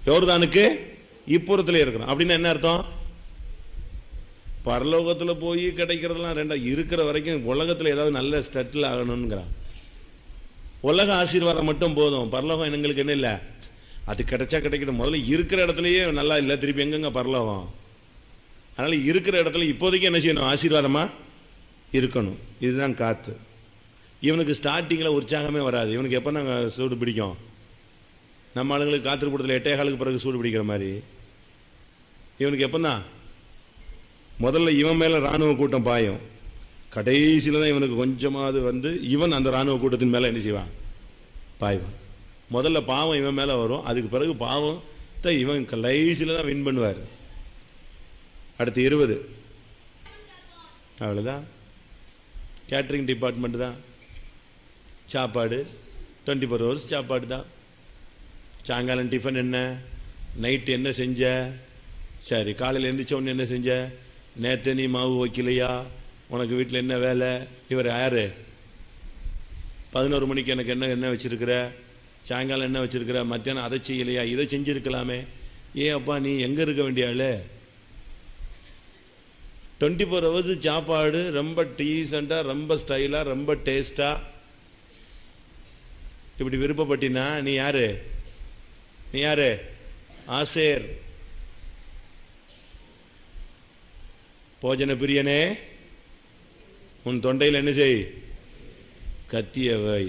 யோர்தானுக்கு இப்புறத்துல இருக்கணும். அப்படின்னு என்ன அர்த்தம்? பரலோகத்தில் போய் கிடைக்கிறதுலாம் ரெண்டா, இருக்கிற வரைக்கும் உலகத்தில் ஏதாவது நல்ல ஸ்டெட்டில் ஆகணும்ங்கிறான். உலக ஆசீர்வாதம் மட்டும் போதும், பரலோகம் எங்களுக்கு என்ன இல்லை, அது கிடைச்சா கிடைக்கணும். முதல்ல இருக்கிற இடத்துலயே நல்லா இல்லை, திருப்பி எங்கெங்க பரலோகம்? அதனால இருக்கிற இடத்துல இப்போதைக்கு என்ன செய்யணும்? ஆசீர்வாதமா இருக்கணும். இதுதான் காத்து. இவனுக்கு ஸ்டார்டிங்கில் உற்சாகமே வராது. இவனுக்கு எப்போ தான் சூடு பிடிக்கும்? நம்ம ஆளுங்களுக்கு காத்திருப்பூடத்தில் 8:15 பிறகு சூடு பிடிக்கிற மாதிரி. இவனுக்கு எப்போ தான்? முதல்ல இவன் மேலே இராணுவ கூட்டம் பாயும், கடைசியில் தான் இவனுக்கு கொஞ்சமாவது வந்து இவன் அந்த இராணுவ கூட்டத்தின் மேலே என்ன செய்வான், பாய்வான். முதல்ல பாவம் இவன் மேலே வரும், அதுக்கு பிறகு பாவத்தை இவன் கடைசியில் தான் வின் பண்ணுவார். அடுத்து 20, அவ்வளோதான். கேட்ரிங் டிபார்ட்மெண்ட் தான், சாப்பாடு 24 hours சாப்பாடு தான். சாயங்காலம் டிஃபன் என்ன, நைட்டு என்ன செஞ்ச, சரி காலையில் எழுந்திரிச்ச உடனே என்ன செஞ்ச, நேற்று நீ மாவு வைக்கலையா, உனக்கு வீட்டில் என்ன வேலை, இவர் யார், 11 மணிக்கு எனக்கு என்ன வச்சுருக்கிற, சாயங்காலம் என்ன வச்சுருக்கிற, மத்தியானம் அதை செய்யலையா, இதை செஞ்சுருக்கலாமே, ஏன் அப்பா நீ எங்கே இருக்க வேண்டிய ஆள். 24 hours சாப்பாடு ரொம்ப டீசெண்டாக, ரொம்ப ஸ்டைலாக, ரொம்ப டேஸ்டாக இப்படி விருப்பப்பட்டினா நீ யாரு, நீ யாரு, ஆசேர். போஜன பிரியனே உன் தொண்டையில் என்ன செய், கத்தியவை.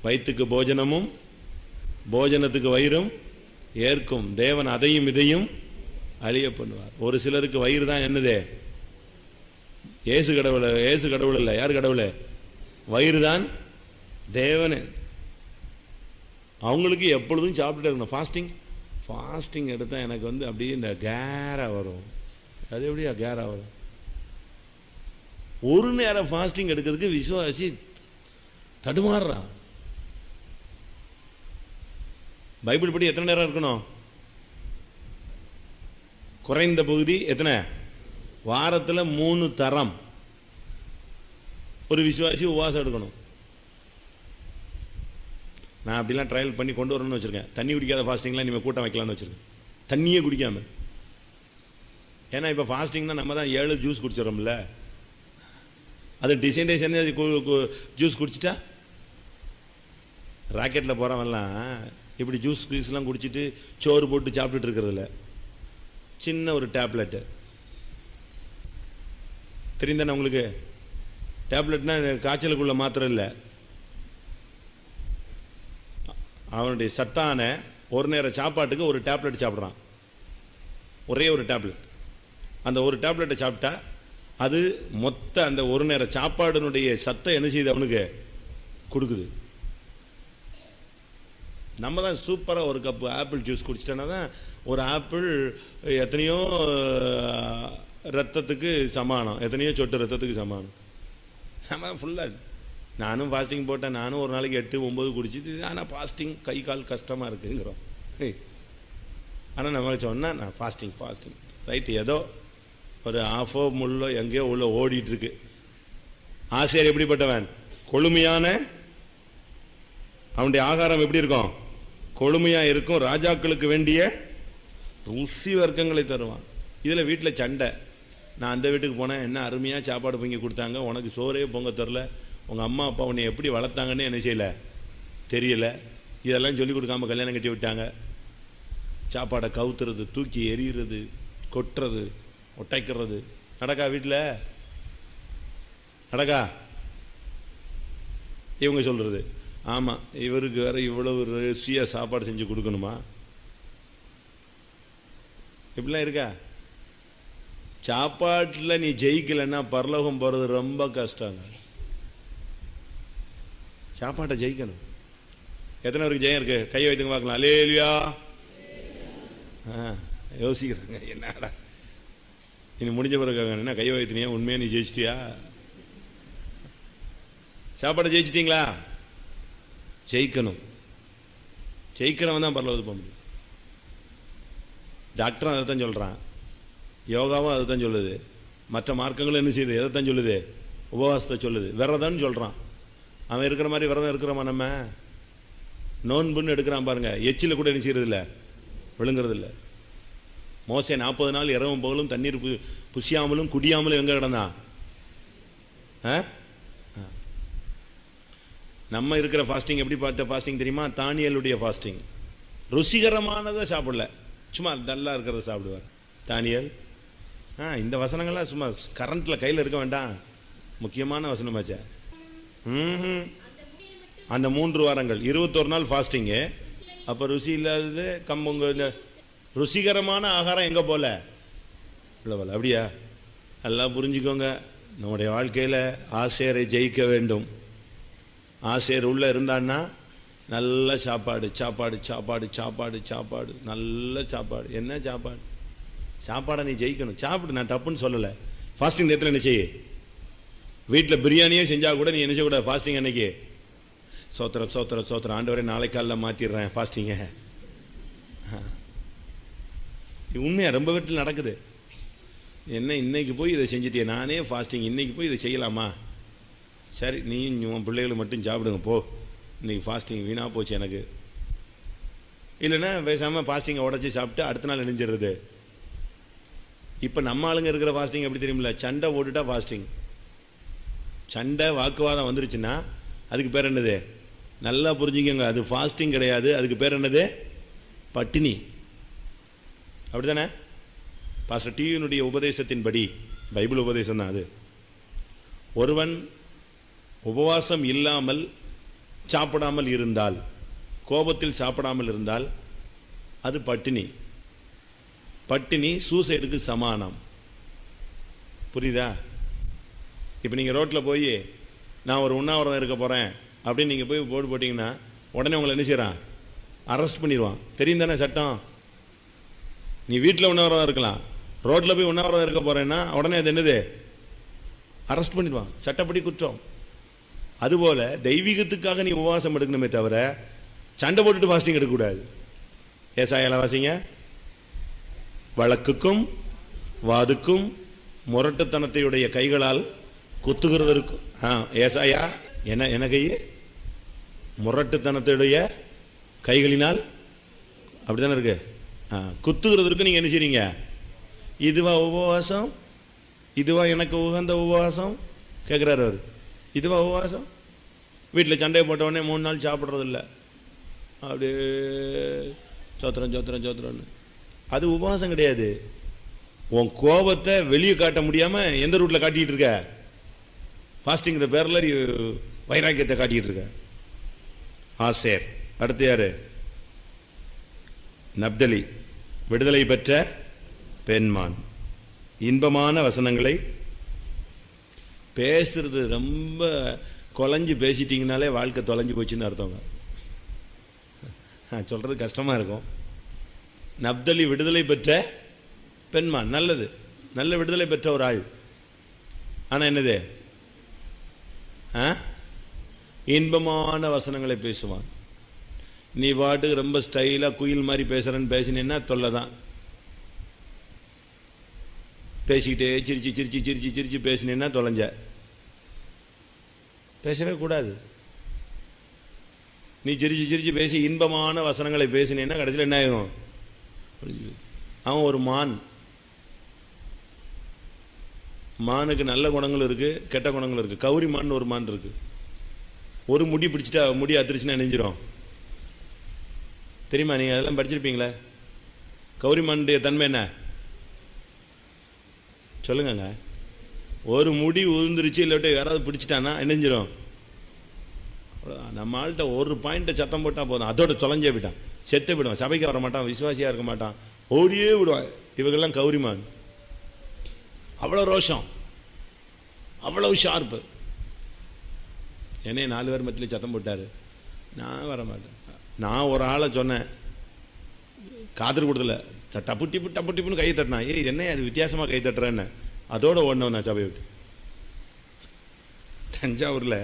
வயிற்றுக்கு போஜனமும் போஜனத்துக்கு வயிறும் ஏற்கும், தேவன் அதையும் இதையும் அழிய பண்ணுவார். ஒரு சிலருக்கு வயிறு தான் என்னது, ஏசு கடவுள், ஏசு கடவுள் இல்லை, யார் கடவுள், வயிறு தான் தேவனே. அவங்களுக்கு எப்பொழுதும் சாப்பிட்டுட்டே இருக்கணும். ஃபாஸ்டிங் எடுத்தால் எனக்கு வந்து அப்படியே இந்த கேரா வரும். அது எப்படியா கேரா வரும்? ஒரு நேரம் ஃபாஸ்டிங் எடுக்கிறதுக்கு விசுவாசி தடுமாறுறான். பைபிள் படி எத்தனை நேரம் இருக்கணும், குறைந்த பகுதி எத்தனை, வாரத்தில் 3 தரம் ஒரு விசுவாசி உபவாசம் எடுக்கணும். நான் அப்படிலாம் ட்ரையல் பண்ணி கொண்டு வரணும்னு வச்சுருக்கேன். தண்ணி குடிக்காத ஃபாஸ்டிங்லாம் இனிமேல் கூட்டம் வைக்கலான்னு வச்சுருக்கேன், தண்ணியே குடிக்காமல். ஏன்னா இப்போ ஃபாஸ்டிங்னா நம்ம தான் 7 ஜூஸ் குடிச்சிடறோம்ல, அது டிசைன் ஜூஸ் குடிச்சிட்டா ராக்கெட்டில் போகிறவன்லாம் இப்படி ஜூஸ்லாம் குடிச்சிட்டு சோறு போட்டு சாப்பிட்டுட்டு இருக்கிறதில்ல, சின்ன ஒரு டேப்லெட்டு தெரியுந்தானே உங்களுக்கு. டேப்லெட்னா காய்ச்சலுக்குள்ள மாத்திரை இல்லை, அவனுடைய சத்தான ஒரு நேர சாப்பாட்டுக்கு ஒரு டேப்லெட் சாப்பிட்றான், ஒரே ஒரு டேப்லெட். அந்த ஒரு டேப்லெட்டை சாப்பிட்டா அது மொத்த அந்த ஒரு நேர சாப்பாடுனுடைய சத்தை என்ன செய்யுது அவனுக்கு கொடுக்குது. நம்ம தான் சூப்பராக ஒரு கப்பு ஆப்பிள் ஜூஸ் குடிச்சிட்டோன்னா தான் ஒரு ஆப்பிள் எத்தனையோ ரத்தத்துக்கு சமானம், எத்தனையோ சொட்டு ரத்தத்துக்கு சமானம். நம்ம தான் ஃபுல்லாக, நானும் ஃபாஸ்டிங் போட்டேன், நானும் ஒரு நாளைக்கு 8, 9 குடிச்சிட்டு, ஆனால் ஃபாஸ்டிங் கை கால் கஷ்டமாக இருக்குங்கிறோம். ஆனால் நம்ம சொன்னால் நான் ஃபாஸ்டிங் ரைட்டு, ஏதோ ஒரு ஆஃபோ முள்ளோ எங்கேயோ உள்ள ஓடிட்டுருக்கு. ஆசிரியர் எப்படிப்பட்டவன், கொழுமையான, அவனுடைய ஆகாரம் எப்படி இருக்கும், கொழுமையாக இருக்கும், ராஜாக்களுக்கு வேண்டிய ருசி வர்க்கங்களை தருவான். இதில் வீட்டில் சண்டை, நான் அந்த வீட்டுக்கு போனேன், என்ன அருமையாக சாப்பாடு பொங்கி கொடுத்தாங்க, உனக்கு சோறே பொங்க தரல, உங்கள் அம்மா அப்பா உன்னை எப்படி வளர்த்தாங்கன்னு என்ன செய்யலை தெரியலை, இதெல்லாம் சொல்லிக் கொடுக்காம கல்யாணம் கட்டி விட்டாங்க. சாப்பாடை கவுத்துறது, தூக்கி எறிகிறது, கொட்டுறது, ஒட்டைக்கிறது நடக்கா வீட்டில், நடக்கா. இவங்க சொல்கிறது, ஆமாம் இவருக்கு வேறு இவ்வளவு ருசியாக சாப்பாடு செஞ்சு கொடுக்கணுமா, இப்படிலாம் இருக்கா. சாப்பாட்டில் நீ ஜெயிக்கலைன்னா பரலோகம் போகிறது ரொம்ப கஷ்டங்க. சாப்பாட்டை ஜெயிக்கணும். எத்தனை பேருக்கு ஜெயம் இருக்கு, கையை வைத்துங்க பார்க்கலாம். அல்லேலூயா. யோசிக்கிறாங்க, என்னடா இனி முடிஞ்ச பிறகு என்ன கையை வைத்தினியா, உண்மையாக நீ ஜெயிச்சிட்டியா, சாப்பாட்டை ஜெயிச்சிட்டிங்களா. ஜெயிக்கணும், ஜெயிக்கிறவன் தான் பரலோகத்துக்கு போக முடியும். டாக்டரும் அதை தான் சொல்கிறான், யோகாவும் அதை தான் சொல்லுது, மற்ற மார்க்கங்களும் என்ன செய்யுது, எதை தான் சொல்லுது, உபவாசத்தை சொல்லுது, விரதம்னு சொல்கிறான். அவன் இருக்கிற மாதிரி விரதம் இருக்கிறோமா, நம்ம நோன்புன்னு எடுக்கிறான் பாருங்க, எச்சில் கூட என்ன செய்யறதில்ல, விழுங்குறதில்ல. மோசே 40 நாள் இரவும் பகலும் தண்ணீர் புசியாமலும் குடியாமலும் எங்கே கிடந்தான். நம்ம இருக்கிற ஃபாஸ்டிங் எப்படி பார்த்த ஃபாஸ்டிங் தெரியுமா, தானியலுடைய ஃபாஸ்டிங். ருசிகரமானதை சாப்பிடல, சும்மா நல்லா இருக்கிறத சாப்பிடுவார் தானியல். இந்த வசனங்கள்லாம் சும்மா கரண்ட்டில் கையில் இருக்க வேண்டாம், முக்கியமான வசனமாச்சே. அந்த 3 வாரங்கள் 21 நாள் ஃபாஸ்டிங்கு. அப்போ ருசி இல்லாதது கம்புங்க, இந்த ருசிகரமான ஆகாரம் எங்கே போல இல்லை போல, அப்படியா. எல்லாம் புரிஞ்சுக்கோங்க. நம்முடைய வாழ்க்கையில் ஆசேரை ஜெயிக்க வேண்டும். ஆசேர் உள்ளே இருந்தான்னா நல்ல சாப்பாடு சாப்பாடு சாப்பாடு சாப்பாடு சாப்பாடு நல்ல சாப்பாடு. என்ன சாப்பாடு? சாப்பாடை நீ ஜெயிக்கணும். சாப்பிடு, நான் தப்புன்னு சொல்லலை. ஃபாஸ்டிங் நேரத்தில் என்ன செய்ய? வீட்டில் பிரியாணியே செஞ்சால் கூட நீ என்ன செய்யக்கூடாது? ஃபாஸ்டிங் அன்னைக்கு சோத்திரம் சோத்திரம் சோத்திரம் ஆண்டவரே நாளை காலையில் மாற்றிடுறேன் ஃபாஸ்டிங்க. உண்மையாக ரொம்ப வீட்டில் நடக்குது. என்ன இன்னைக்கு போய் இதை செஞ்சுட்டியே, நானே ஃபாஸ்டிங், இன்னைக்கு போய் இதை செய்யலாமா? சரி, நீ உன் பிள்ளைகளை மட்டும் சாப்பிடுங்க போ, இன்னைக்கு ஃபாஸ்டிங் வீணாக போச்சு எனக்கு. இல்லைன்னா பேசாமல் ஃபாஸ்டிங்கை உடச்சி சாப்பிட்டு அடுத்த நாள் இணைஞ்சிடுறது. இப்போ நம்ம ஆளுங்க இருக்கிற ஃபாஸ்டிங் எப்படி தெரியுமில்ல? சண்டை போட்டுட்டா ஃபாஸ்டிங். சண்டை வாக்குவாதம் வந்துருச்சுன்னா அதுக்கு பேர் என்னது? நல்லா புரிஞ்சுக்கோங்க, அது ஃபாஸ்டிங் கிடையாது. அதுக்கு பேர் என்னது? பட்டினி. அப்படி தானே? பாஸ்டர் டிவியினுடைய உபதேசத்தின்படி, பைபிள் உபதேசம் தான் அது, ஒருவன் உபவாசம் இல்லாமல் சாப்பிடாமல் இருந்தால், கோபத்தில் சாப்பிடாமல் இருந்தால் அது பட்டினி. பட்டினி சூசைடுக்கு சமானம். புரியுதா? இப்போ நீங்கள் ரோட்டில் போய் நான் ஒரு உண்ணாவிரதம் இருக்க போகிறேன் அப்படின்னு நீங்கள் போய் போர்டு போட்டிங்கன்னா உடனே உங்களை என்ன செய்கிறான்? அரெஸ்ட் பண்ணிடுவான். தெரியும் தானே சட்டம்? நீ வீட்டில் உண்ணாவிரதம் இருக்கலாம், ரோட்டில் போய் உண்ணாவிரதம் இருக்க போகிறேன்னா உடனே அது என்னது? அரெஸ்ட் பண்ணிடுவான். சட்டப்படி குற்றம். அதுபோல் தெய்வீகத்துக்காக நீ உபவாசம் எடுக்கணுமே தவிர சண்டை போட்டுட்டு ஃபாஸ்டிங் எடுக்கக்கூடாது. ஏசாயால வாசிங்க. வழக்குக்கும் வாதுக்கும் முரட்டுத்தனத்தையுடைய கைகளால் குத்துகிறதற்கும். ஏசாயா என்ன கை? முரட்டுத்தனத்துடைய கைகளினால். அப்படித்தானே இருக்கு. குத்துகிறதற்கு நீங்கள் என்ன செய்றீங்க? இதுவா உபவாசம்? இதுவா எனக்கு உகந்த உபவாசம் கேட்குறாரு அவர். இதுவா உபவாசம்? வீட்டில் சண்டையை போட்டவொடனே 3 நாள் சாப்பிட்றதில்ல, அப்படியே சோத்திரம் சோத்திரம் சோத்திரம்னு. அது உபவாசம் கிடையாது. உன் கோபத்தை வெளியே காட்ட முடியாமல் எந்த ரூட்டில் காட்டிகிட்டு இருக்க? ஃபாஸ்டிங்கிற பேரில் வைராக்கியத்தை காட்டிகிட்டு இருக்க. ஆசேர். அடுத்து யாரு? நப்தலி, விடுதலை பெற்ற பெண்மான். இன்பமான வசனங்களை பேசுறது. ரொம்ப குலைஞ்சு பேசிட்டீங்கனாலே வாழ்க்கை தொலைஞ்சு போச்சுன்னு அர்த்தங்க. சொல்கிறது கஷ்டமாக இருக்கும். நப்தலி விடுதலை பெற்ற பெண்மான். நல்லது, நல்ல விடுதலை பெற்ற ஒரு ஆள். ஆனால் என்னது? இன்பமான வசனங்களை பேசுவான். நீ பாட்டுக்கு ரொம்ப ஸ்டைலாக குயில் மாதிரி பேசுகிறேன்னு பேசினேன்னா தொல்லை தான். பேசிக்கிட்டே சிரிச்சு சிரிச்சு சிரிச்சு சிரிச்சு பேசினேன்னா தொலைஞ்ச. பேசவே கூடாது. நீ சிரிச்சு சிரிச்சு பேசி இன்பமான வசனங்களை பேசினேன்னா கடைசியில் என்ன ஆகும்? அவன் ஒரு மான். மானுக்கு நல்ல குணங்கள் இருக்குது, கெட்ட குணங்கள் இருக்குது. கௌரி மான் ஒரு மான் இருக்குது. ஒரு முடி பிடிச்சிட்டா முடி அத்திரிச்சுன்னா நெஞ்சிரும். தெரியுமா? நீங்கள் அதெல்லாம் படிச்சிருப்பீங்களே. கௌரி மானுடைய தன்மை என்ன சொல்லுங்க? ஒரு முடி உதிர்ந்துருச்சு இல்லாட்டி யாராவது பிடிச்சிட்டானா நெஞ்சிரும். நம்ம ஆள்கிட்ட ஒரு பாயிண்ட்டை சத்தம் போட்டால் போதும், அதோட தொலைஞ்சே போயிட்டான், செத்து போயிடுவான், சபைக்கு வர மாட்டான், விசுவாசியாக இருக்க மாட்டான், ஓடியே விடுவான். இவங்கெல்லாம் கௌரிமான். அவ்வளோ ரோஷம், அவ்வளவு ஷார்ப்பு. என்னைய 4 பேர் மத்தியில் சத்தம் போட்டார். நான் வர மாட்டேன். நான் ஒரு ஆளை சொன்னேன், காதல் கொடுத்துல டப்பு டிப்பு டப்பு டிப்புன்னு கை தட்டினா. இது என்ன அது வித்தியாசமாக கை தட்டுறேன்னு அதோட ஓடினவன் நான் சபையை விட்டு. தஞ்சாவூரில்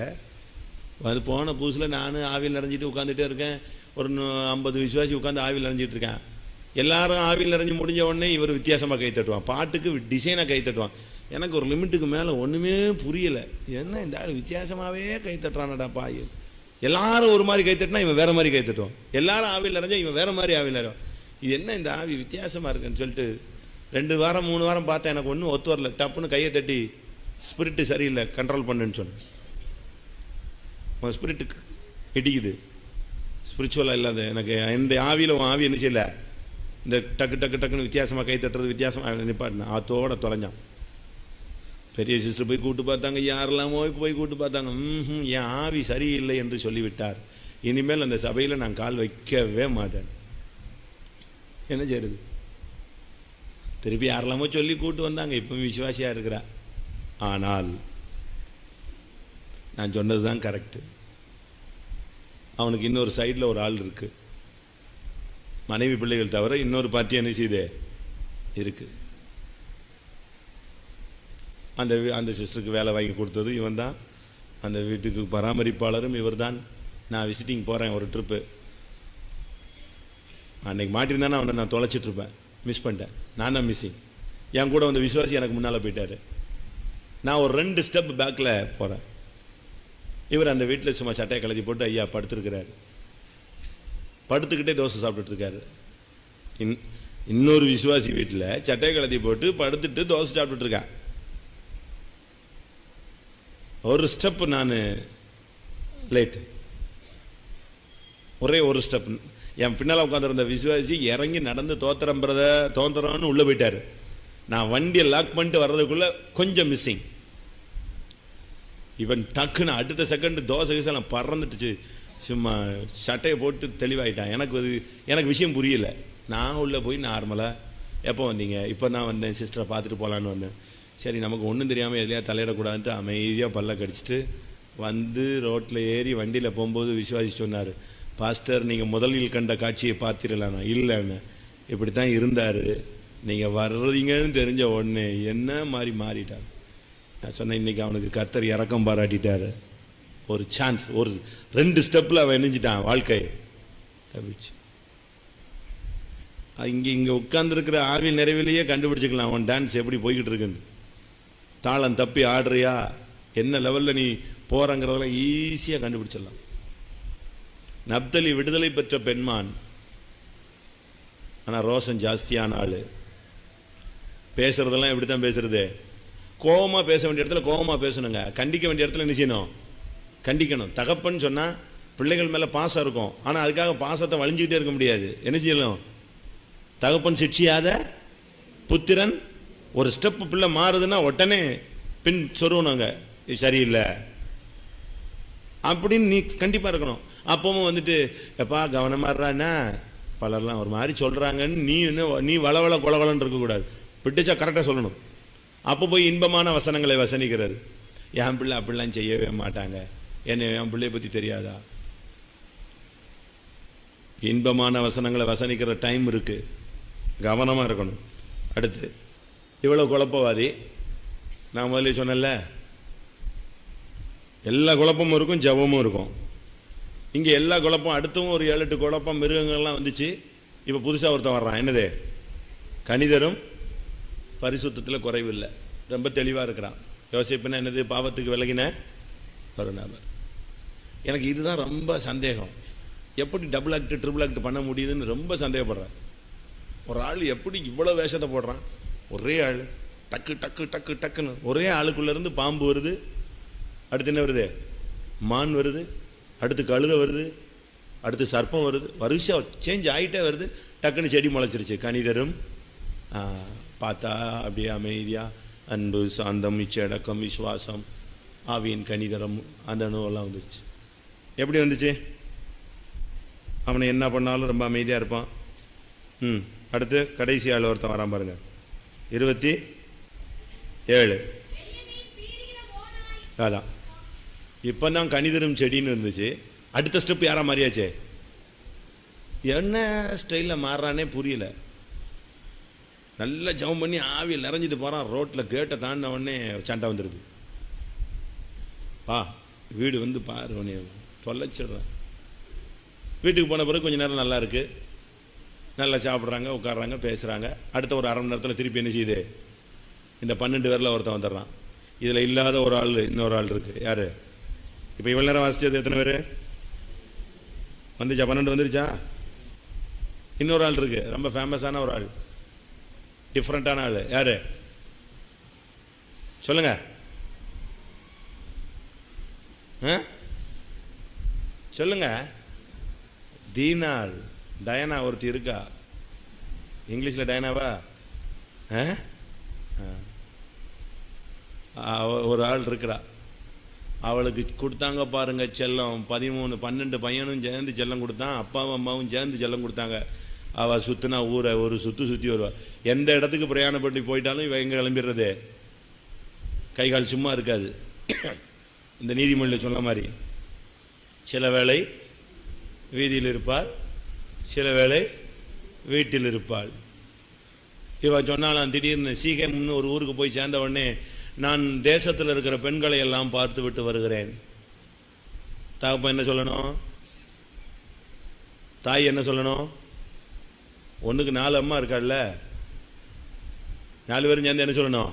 அது போன புதுசில் நான் ஆவியில் நிறைஞ்சிட்டு உட்காந்துட்டே இருக்கேன். ஒரு 50 விசுவாசி உட்காந்து ஆவியில் நிறைஞ்சிட்டு இருக்கேன். எல்லாரும் ஆவியில் நிறைஞ்சு முடிஞ்ச உடனே இவர் வித்தியாசமாக கை தட்டுவான், பாட்டுக்கு டிசைனாக கை தட்டுவான். எனக்கு ஒரு லிமிட்டுக்கு மேலே ஒன்றுமே புரியலை. என்ன இந்த ஆள் வித்தியாசமாகவே கை தட்டுறானடா பாய். எல்லாரும் ஒரு மாதிரி கை தட்டினா இவன் வேறு மாதிரி கை தட்டுவான். எல்லாரும் ஆவியில் நிறைஞ்சா இவன் வேறு மாதிரி ஆவியில் நிறைவான். இது என்ன இந்த ஆவி வித்தியாசமாக இருக்குன்னு சொல்லிட்டு 2 வாரம் 3 வாரம் பார்த்தேன். எனக்கு ஒன்றும் ஒத்து வரல. டப்புன்னு கையை தட்டி ஸ்பிரிட்டு சரியில்லை, கண்ட்ரோல் பண்ணுன்னு சொன்னேன். உன் ஸ்பிரிட்டுக்கு இடிக்குது, ஸ்பிரிச்சுவலாக இல்லாத எனக்கு இந்த ஆவியில் உன் ஆவி என்ன செய்யலை. இந்த டக்கு டக்கு டக்குன்னு வித்தியாசமாக கை தட்டுறது வித்தியாசமாக நிப்பாட்டினேன். அதோட தொலைஞ்சான். பெரிய சிஸ்டர் போய் கூப்பிட்டு பார்த்தாங்க, யாரெல்லாமோ போய் கூப்பிட்டு பார்த்தாங்க. என் ஆவி சரியில்லை என்று சொல்லிவிட்டார். இனிமேல் அந்த சபையில் நான் கால் வைக்கவே மாட்டேன். என்ன செய்யறது? திருப்பி யாரெல்லாமோ சொல்லி கூட்டு வந்தாங்க, இப்போ விசுவாசியாக இருக்கிறா. ஆனால் நான் சொன்னது தான் கரெக்டு. அவனுக்கு இன்னொரு சைடில் ஒரு ஆள் இருக்குது, மனைவி பிள்ளைகள் தவிர இன்னொரு பார்ட்டி என்ன செய்யுது இருக்குது. அந்த சிஸ்டருக்கு வேலை வாங்கி கொடுத்தது இவன் தான், அந்த வீட்டுக்கு பராமரிப்பாளரும் இவர் தான். நான் விசிட்டிங் போகிறேன் ஒரு ட்ரிப்பு, அன்றைக்கி மாட்டியிருந்தானே அவனை நான் தொலைச்சிட்ருப்பேன், மிஸ் பண்ணிட்டேன். நான் தான் மிஸ்ஸிங். என் கூட வந்து விசுவாசி எனக்கு முன்னால் போயிட்டார். நான் ஒரு 2 ஸ்டெப் பேக்கில் போகிறேன். இவர் அந்த வீட்டில் சும்மா சட்டையை கலத்தி போட்டு ஐயா படுத்துருக்கிறாரு. படுத்துக்கிட்டே தோசை சாப்பிட்டுருக்காரு. இன்னொரு விசுவாசி வீட்டில் சட்டையை கலத்தி போட்டு படுத்துட்டு தோசை சாப்பிட்டுருக்கேன். ஒரு ஸ்டெப் நான் லேட்டு, ஒரே ஒரு ஸ்டெப். என் பின்னால் உட்காந்துருந்த விசுவாசி இறங்கி நடந்து தோத்துறோன்னு உள்ளே போயிட்டார். நான் வண்டியை லாக் பண்ணிட்டு வர்றதுக்குள்ளே கொஞ்சம் மிஸ்ஸிங். இவன் டக்குன்னு அடுத்த செகண்ட் தோசை நான் பறந்துட்டுச்சு, சும்மா சட்டையை போட்டு தெளிவாயிட்டான். எனக்கு விஷயம் புரியல. நான் உள்ளே போய் நார்மலாக எப்போ வந்தீங்க? இப்போ தான் வந்தேன், சிஸ்டரை பார்த்துட்டு போகலான்னு வந்தேன். சரி, நமக்கு ஒன்றும் தெரியாமல் எதுலையா தலையிடக்கூடாதுன்ட்டு அமைதியாக பல்ல கடிச்சிட்டு வந்து ரோட்டில் ஏறி வண்டியில் போகும்போது விசுவாசி சொன்னார், பாஸ்டர் நீங்கள் முதலில் கண்ட காட்சியை பார்த்திடலாண்ணா. இல்லைன்னு இப்படி தான் இருந்தார், நீங்கள் வர்றீங்கன்னு தெரிஞ்ச உடனே என்ன மாதிரி மாறிட்டார். நான் சொன்னேன், இன்றைக்கி அவனுக்கு கர்த்தர் இறக்கம் பாராட்டிட்டார். ஒரு சான்ஸ், ஒரு 2 ஸ்டெப்பில் அவன் இணைஞ்சிட்டான் வாழ்க்கை தப்பிச்சு. இங்கே உட்கார்ந்துருக்கிற ஆவின் நிறைவிலேயே கண்டுபிடிச்சிக்கலாம் அவன் டான்ஸ் எப்படி போய்கிட்டு இருக்குன்னு. தாளம் தப்பி ஆடுறியா, என்ன லெவலில் நீ போகிறங்கிறதெல்லாம் ஈஸியாக கண்டுபிடிச்சிடலாம். நப்தலி விடுதலை பெற்ற பெண்மான், ஆனால் ரோஷம் ஜாஸ்தியான ஆள். பேசுறதெல்லாம் எப்படி தான் பேசுறது? கோபமாக பேச வேண்டிய இடத்துல கோபமாக பேசணுங்க, கண்டிக்க வேண்டிய இடத்துல என்ன செய்யணும்? கண்டிக்கணும். தகப்பன்னு சொன்னால் பிள்ளைகள் மேலே பாசம் இருக்கும், ஆனால் அதுக்காக பாசத்தை வழிஞ்சிக்கிட்டே இருக்க முடியாது. என்ன செய்யணும்? தகப்பன் சிட்சியாத புத்திரன். ஒரு ஸ்டெப் பிள்ளை மாறுதுன்னா உடனே பின் சொருவணுங்க, சரியில்லை அப்படின்னு நீ கண்டிப்பாக இருக்கணும். அப்பவும் வந்துட்டு எப்பா கவனமாக இருறான்னா பலர்லாம் ஒரு மாதிரி சொல்கிறாங்கன்னு நீ வளவள கொலவலன்னு இருக்கக்கூடாது. பிடிச்சா கரெக்டாக சொல்லணும். அப்போ போய் இன்பமான வசனங்களை வசனிக்கிறது. என் பிள்ளை அப்படிலாம் செய்யவே மாட்டாங்க, என் பிள்ளைய பற்றி தெரியாதா? இன்பமான வசனங்களை வசனிக்கிற டைம் இருக்குது, கவனமாக இருக்கணும். அடுத்து இவ்வளோ குழப்பவாதி. நான் முதல்ல சொன்னல, எல்லா குழப்பமும் இருக்கும், ஜபமும் இருக்கும். இங்கே எல்லா குழப்பம், அடுத்தும் ஒரு 7-8 குழப்பம் மிருகங்கள்லாம் வந்துச்சு. இப்போ புதுசாக ஒருத்தன் வர்றான். என்னது? கணிதரும் பரிசுத்தத்தில் குறைவில்லை, ரொம்ப தெளிவாக இருக்கிறான். யோசிப்புன்னா என்னது? பாவத்துக்கு விலகின ஒரு நபர். எனக்கு இதுதான் ரொம்ப சந்தேகம். எப்படி டபுள் ஆக்ட் ட்ரிபிள் ஆக்ட் பண்ண முடியுதுன்னு ரொம்ப சந்தேகப்படுறேன். ஒரு ஆள் எப்படி இவ்வளோ வேஷத்தை போடுறான்? ஒரே ஆள் டக்கு டக்கு டக்கு டக்குன்னு ஒரே ஆளுக்குள்ளேருந்து பாம்பு வருது, அடுத்து என்ன வருது? மான் வருது, அடுத்து கழுதை வருது, அடுத்து சர்ப்பம் வருது. வருஷம் சேஞ்ச் ஆகிட்டே வருது. டக்குன்னு செடி முளைச்சிருச்சு. கணிதரும் பார்த்தா அப்படியே அமைதியாக அன்பு, சாந்தம், இச்சடக்கம், விசுவாசம், ஆவியின் கணிதரம், அந்த அணுவெல்லாம் வந்துருச்சு. எப்படி வந்துச்சு? அவனை என்ன பண்ணாலும் ரொம்ப அமைதியாக இருப்பான். அடுத்து கடைசி ஆள் ஒருத்தன் வரான் பாருங்க, 27. அதான் இப்போ தான் கணிதரும் செடின்னு இருந்துச்சு. அடுத்த ஸ்டெப் யாரா மாறியாச்சே? என்ன ஸ்டைலில் மாறுறானே புரியல. நல்லா ஜவம் பண்ணி ஆவியில் நிறைஞ்சிட்டு போகிறான். ரோட்டில் கேட்டை தாண்டின உடனே சண்டை வந்துடுது. வீடு வந்து பாரு, உடனே தொலைச்சிடுறான். வீட்டுக்கு போன பிறகு கொஞ்சம் நேரம் நல்லா இருக்குது, நல்லா சாப்பிட்றாங்க, உட்காடுறாங்க, பேசுகிறாங்க. அடுத்த ஒரு 1/2 மணி நேரத்தில் திருப்பி என்ன செய்யுது? இந்த 12 பேரில் ஒருத்தன் வந்துடுறான். இதில் இல்லாத ஒரு ஆள், இன்னொரு ஆள் இருக்குது. யார்? இப்போ இவ்வளோ நேரம் வாசிச்சது எத்தனை பேர் வந்துச்சா? 12 வந்துருச்சா? இன்னொரு ஆள் இருக்குது, ரொம்ப ஃபேமஸான ஒரு ஆள், டிஃப்ரெண்ட்டான ஆள். யார் சொல்லுங்க? சொல்லுங்க. தீனாள், டயனா ஒருத்தி இருக்கா. இங்கிலீஷில் டயனாவா? ஒரு ஆள் இருக்கிறா. அவளுக்கு கொடுத்தாங்க பாருங்க செல்லம். 13 12 பையனும் சேர்ந்து செல்லம் கொடுத்தான், அப்பாவும் அம்மாவும் சேர்ந்து செல்லம் கொடுத்தாங்க. அவள் சுற்றினா ஊரை ஒரு சுற்றி வருவா. எந்த இடத்துக்கு பிரயாணப்பட்டு போயிட்டாலும் இவ எங்கே கிளம்பிடுறது, கை கால் சும்மா இருக்காது. இந்த நீதிமொழியில் சொன்ன மாதிரி சில வேளை வீதியில் இருப்பாள், சில வேளை வீட்டில் இருப்பாள். இவன் சொன்னாலாம் திடீர்னு சீக்கிரம்னு ஒரு ஊருக்கு போய் சேர்ந்த உடனே நான் தேசத்தில் இருக்கிற பெண்களை எல்லாம் பார்த்து விட்டு வருகிறேன். தகப்பன் என்ன சொல்லணும், தாய் என்ன சொல்லணும், ஒன்றுக்கு 4 அம்மா இருக்காள்ல, 4 பேரும் சேர்ந்து என்ன சொல்லணும்,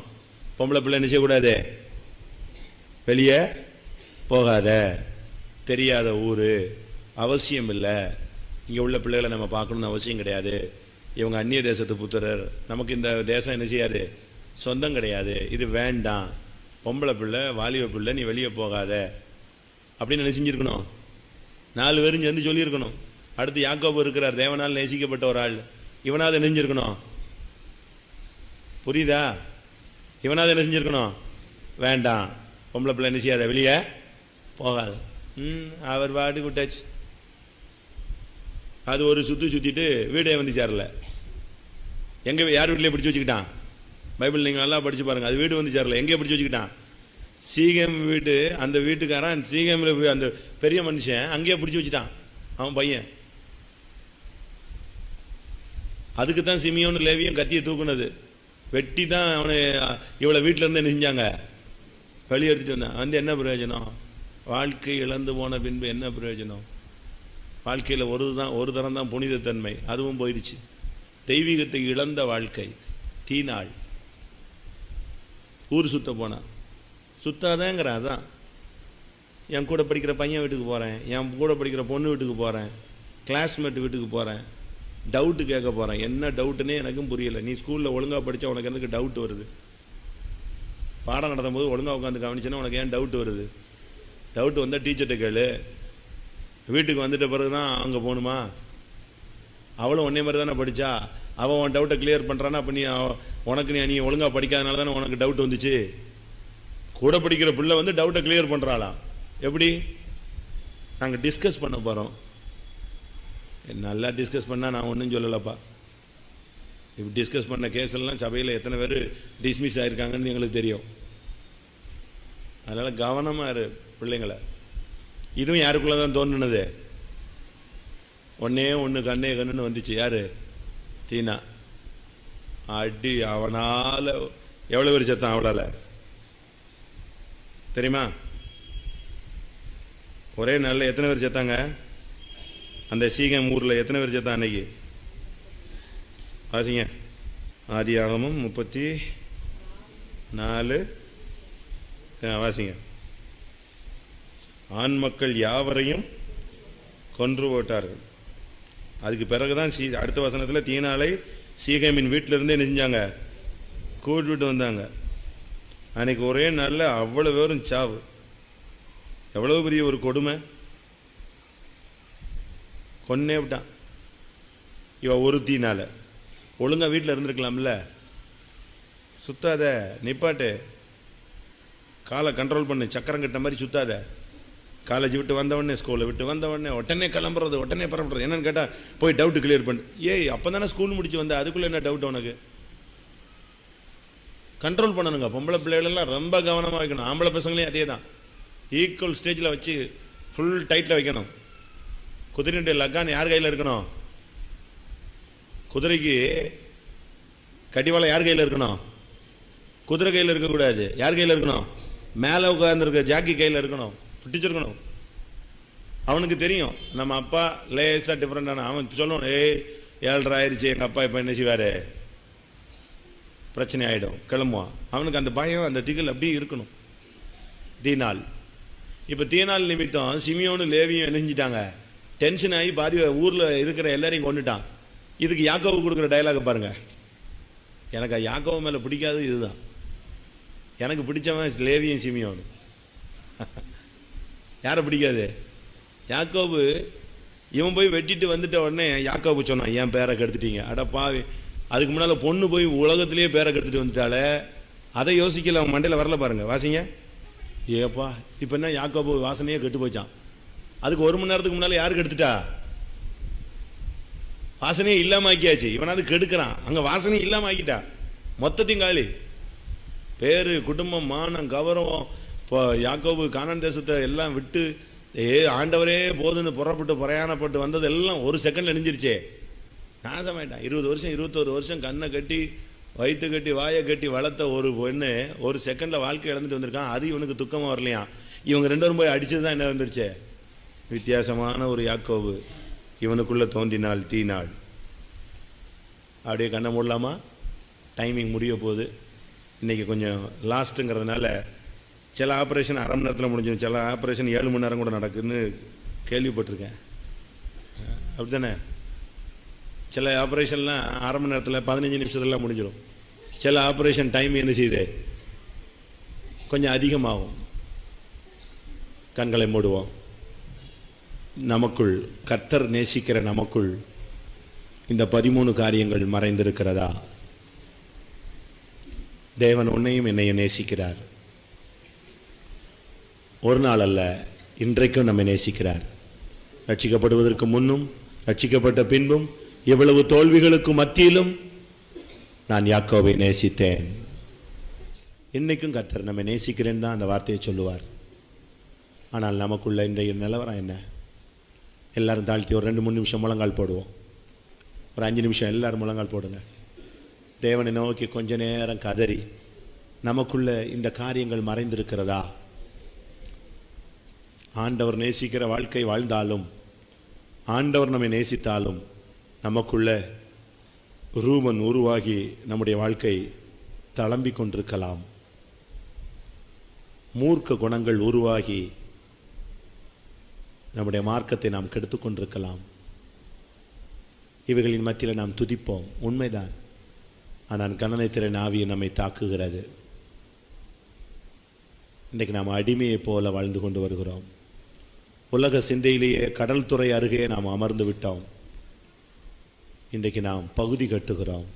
பொம்பளை பிள்ளை என்ன செய்யக்கூடாது, வெளியே போகாத, தெரியாத ஊர், அவசியம் இல்லை, இங்கே உள்ள பிள்ளைகளை நம்ம பார்க்கணுன்னு அவசியம் கிடையாது, இவங்க அந்நிய தேசத்து புத்திரர், நமக்கு இந்த தேசம் என்ன செய்யாது, சொந்தம் கிடையாது, இது வேண்டாம், பொம்பளை பிள்ளை வாலிப பிள்ளை நீ வெளியே போகாத அப்படின்னு என்ன செஞ்சுருக்கணும், 4 பேரும் சேர்ந்து சொல்லியிருக்கணும். அடுத்து யாக்கோபு இருக்கிறார், தேவனால் நேசிக்கப்பட்ட ஒரு ஆள், இவனாவது என்ன செஞ்சிருக்கணும், புரியுதா, இவனாவது என்ன செஞ்சிருக்கணும், வேண்டாம் பொம்பளை பிள்ளை என்ன செய்யாத வெளியே போகாது. அவர் பாட்டுக்கு விட்டாச்சு. அது ஒரு சுற்றிட்டு வீடே வந்து சேரல. எங்கே யார் வீட்டிலே பிடிச்சி வச்சுக்கிட்டான், பைபிள் நீங்கள் நல்லா படித்து பாருங்கள், அது வீடு வந்து சேரல, எங்கே பிடிச்சி வச்சுக்கிட்டான், சீகம் வீட்டு, அந்த வீட்டுக்காரன் சீகமில் அந்த பெரிய மனுஷன் அங்கேயே பிடிச்சி வச்சுட்டான் அவன் பையன். அதுக்கு தான் சிமியோன்னு லேவியும் கத்தியை தூக்குனது, வெட்டி தான் அவனை இவ்வளோ வீட்டில் இருந்து என்ன செஞ்சாங்க, வெளியே எடுத்துகிட்டு வந்தான். வந்து என்ன பிரயோஜனம், வாழ்க்கை இழந்து போன பின்பு என்ன பிரயோஜனம், வாழ்க்கையில் ஒரு தரம் தான் புனிதத்தன்மை, அதுவும் போயிடுச்சு. தெய்வீகத்தை இழந்த வாழ்க்கை, தீநாள். ஊர் சுத்த போனான், சுத்தாதேங்கிற, அதான் என் கூட படிக்கிற பையன் வீட்டுக்கு போகிறேன், என் கூட படிக்கிற பொண்ணு வீட்டுக்கு போகிறேன், கிளாஸ்மேட் வீட்டுக்கு போகிறேன், டவுட்டு கேட்க போகிறேன், என்ன டவுட்டுன்னே எனக்கும் புரியலை. நீ ஸ்கூலில் ஒழுங்காக படித்தா உனக்கு எனக்கு டவுட் வருது, பாடம் நடத்தும் போது ஒழுங்காக உட்காந்து கவனிச்சேன்னா உனக்கு ஏன் டவுட் வருது, டவுட் வந்தால் டீச்சர்கிட்ட கேளு, வீட்டுக்கு வந்துட்ட பிறகு தான் அங்கே போகணுமா, அவளும் ஒன்றே மாதிரி தானே படித்தா, அவன் உன் டவுட்டை கிளியர் பண்ணுறான்னா, அப்போ நீ ஒழுங்காக படிக்காதனால தானே உனக்கு டவுட் வந்துச்சு. கூட படிக்கிற பிள்ளை வந்து டவுட்டை கிளியர் பண்ணுறாளாம், எப்படி, நாங்கள் டிஸ்கஸ் பண்ண போகிறோம். நல்லா டிஸ்கஸ் பண்ணால் நான் ஒன்றும் சொல்லலப்பா, இப்போ டிஸ்கஸ் பண்ண கேஸெல்லாம் சபையில் எத்தனை பேர் டிஸ்மிஸ் ஆகிருக்காங்கன்னு எங்களுக்கு தெரியும். அதனால் கவனமாக இரு பிள்ளைங்களை. இதுவும் யாருக்குள்ளே தான் தோன்றுனது, ஒன்று கண்ணுன்னு வந்துச்சு, யார், தீனா. அடி அவனால் எவ்வளோ பேர் செத்தான் அவளால் தெரியுமா, ஒரே நாளில் எத்தனை பேர் செத்தாங்க, அந்த சீகம் ஊரில் எத்தனை பேர் செத்தான் அன்னைக்கு, வாசிங்க. ஆதியாகமம் 34 வாசிங்க. ஆண் மக்கள் யாவரையும் கொன்று போட்டார்கள். அதுக்கு பிறகுதான் அடுத்த வசனத்தில் தீனாலை சீகமின் வீட்டிலிருந்து என்ன செஞ்சாங்க, கூட்டிட்டு வந்தாங்க. அன்னைக்கு ஒரே நாளில் அவ்வளோ பேரும் சாவு, எவ்வளோ பெரிய ஒரு கொடுமை, கொன்னே விட்டான். இவ ஒரு தீனால ஒழுங்காக வீட்டில் இருந்திருக்கலாம்ல, சுத்தாத, நிப்பாட்டு, காலை கண்ட்ரோல் பண்ணு, சக்கரம் கட்ட மாதிரி சுத்தாத, காலேஜ் விட்டு வந்தவொடனே ஸ்கூலை விட்டு வந்தவொடனே உடனே கிளம்புறது, உடனே பரப்புறது. என்னன்னு கேட்டால் போய் டவுட்டு கிளியர் பண்ணு. ஏய் அப்போ தானே ஸ்கூல் முடிச்சு வந்த, அதுக்குள்ளே என்ன டவுட் உனக்கு, கண்ட்ரோல் பண்ணணுங்க. பொம்பளை பிள்ளைகளெல்லாம் ரொம்ப கவனமாக வைக்கணும், ஆம்பளை பசங்களையும் அதே தான், ஈக்குவல் ஸ்டேஜில் வச்சு ஃபுல் டைட்டில் வைக்கணும். குதிரையுடைய லக்கான் யார் கையில் இருக்கணும், குதிரைக்கு கடிவாளம் யார் கையில் இருக்கணும், குதிரை கையில் இருக்கக்கூடாது, யார் கையில் இருக்கணும், மேலே உட்கார்ந்துருக்க ஜாக்கி கையில் இருக்கணும், பிடிச்சிருக்கணும். அவனுக்கு தெரியும் நம்ம அப்பா லேசாக டிஃப்ரெண்டான, அவன் சொல்லணும், 7:30 ஆயிடுச்சு, எங்கள் அப்பா இப்போ என்ன செய்வார், பிரச்சனை ஆகிடும், கிளம்புவான். அவனுக்கு அந்த பயம், அந்த திகில் அப்படியே இருக்கணும். தீநாள், இப்போ தீநாள் நிமித்தம் சிமியோனும் லேவியும் என்ன செஞ்சிட்டாங்க, டென்ஷன் ஆகி பாதி ஊரில் இருக்கிற எல்லாரையும் கொண்டுட்டான். இதுக்கு யாக்கோவு கொடுக்குற டைலாக பாருங்க. எனக்கு யாக்கோவு மேலே பிடிக்காது இதுதான், எனக்கு பிடிச்சவன் லேவியும் சிமியோனு. யாரை பிடிக்காது, யாக்கோபு. இவன் போய் வெட்டிட்டு வந்துட்ட உடனே யாக்கோபு சொன்னான், ஏன் பேரை கெடுத்துட்டீங்க, அட பாவி, அதுக்கு முன்னால் பொண்ணு போய் உலகத்திலேயே பேரை கெடுத்துட்டு வந்துட்டாலே, அதை யோசிக்கல, அவன் மண்டையில் வரல பாருங்க, வாசிங்க. ஏப்பா இப்போ என்ன, யாக்கோபு வாசனையே கெட்டு போச்சான். அதுக்கு 1 மணி நேரத்துக்கு முன்னால் யாருக்கு எடுத்துட்டா, வாசனையே இல்லாம ஆக்கியாச்சு. இவனாவது கெடுக்கிறான், அங்க வாசனையும் இல்லாம ஆக்கிட்டா, மொத்தத்தையும் காலி. பேரு, குடும்பம், மானம், கௌரவம். இப்போ யாக்கோபு கானான் தேசத்தை எல்லாம் விட்டு ஆண்டவரே போதுன்னு புறப்பட்டு பிரயாணப்பட்டு வந்தது எல்லாம் ஒரு செகண்ட்ல அழிஞ்சிருச்சே, நாசமாயிட்டான். 20 வருஷம் 21 வருஷம் கண்ணை கட்டி வயிற்று கட்டி வாயை கட்டி வளர்த்த ஒரு பொண்ணு ஒரு செகண்ட்ல வாழ்க்கை இழந்துட்டு வந்திருக்கான். அது இவனுக்கு துக்கமா வரலையா? இவங்க 2 பேரும் போய் அடிச்சது தான் என்ன வந்துருச்சே? வித்தியாசமான ஒரு யாக்கோபு இவனுக்குள்ள தோன்றினாள் தீநாள். அப்படியே கண்ணை மூடலாமா? டைமிங் முடிய போகுது. இன்றைக்கி கொஞ்சம் லாஸ்ட்டுங்கிறதுனால சில ஆப்ரேஷன் அரை மணி நேரத்தில் முடிஞ்சிடும், சில ஆப்ரேஷன் 7 மணி நேரம் கூட நடக்குதுன்னு கேள்விப்பட்டிருக்கேன். அப்படி தானே? சில ஆப்ரேஷன்லாம் அரை மணி நேரத்தில் 15 நிமிஷத்துலாம் முடிஞ்சிடும். சில ஆப்ரேஷன் டைம் என்ன செய்யுது, கொஞ்சம் அதிகமாகும். கண்களை மூடுவோம். நமக்குள் கர்த்தர் நேசிக்கிற நமக்குள் இந்த 13 காரியங்கள் மறைந்திருக்கிறதா? தேவன் உன்னையும் என்னையும் நேசிக்கிறார். ஒரு நாள் அல்ல, இன்றைக்கும் நம்மை நேசிக்கிறார். ரட்சிக்கப்படுவதற்கு முன்னும் ரட்சிக்கப்பட்ட பின்பும் எவ்வளவு தோல்விகளுக்கு மத்தியிலும் நான் யாக்கோபை நேசித்தேன். இன்னைக்கும் கர்த்தர் நம்மை நேசிக்கிறேன் தான் அந்த வார்த்தையை சொல்லுவார். ஆனால் நமக்குள்ள இன்றைய நிலவரம் என்ன? எல்லாரும் தாழ்த்தி ஒரு 2-3 நிமிஷம் முழங்கால் போடுவோம். ஒரு 5 நிமிஷம் எல்லாரும் முழங்கால் போடுங்க. தேவனை நோக்கி கொஞ்ச நேரம் கதறி, நமக்குள்ள இந்த காரியங்கள் மறைந்திருக்கிறதா? ஆண்டவர் நேசிக்கிற வாழ்க்கை வாழ்ந்தாலும், ஆண்டவர் நம்மை நேசித்தாலும், நமக்குள்ள ரூபன் உருவாகி நம்முடைய வாழ்க்கை தளம்பிக் கொண்டிருக்கலாம். மூர்க்க குணங்கள் உருவாகி நம்முடைய மார்க்கத்தை நாம் கெடுத்து கொண்டிருக்கலாம். இவைகளின் மத்தியில் நாம் துதிப்போம், உண்மைதான். ஆனால் கணனை திறன் ஆவியை நம்மை தாக்குகிறது. இன்றைக்கு நாம் அடிமையைப் போல வாழ்ந்து கொண்டு வருகிறோம். உலக சிந்தையிலேயே கடல் துறை அருகே நாம் அமர்ந்து விட்டோம். இன்றைக்கு நாம் பகுதி கட்டுகிறோம்.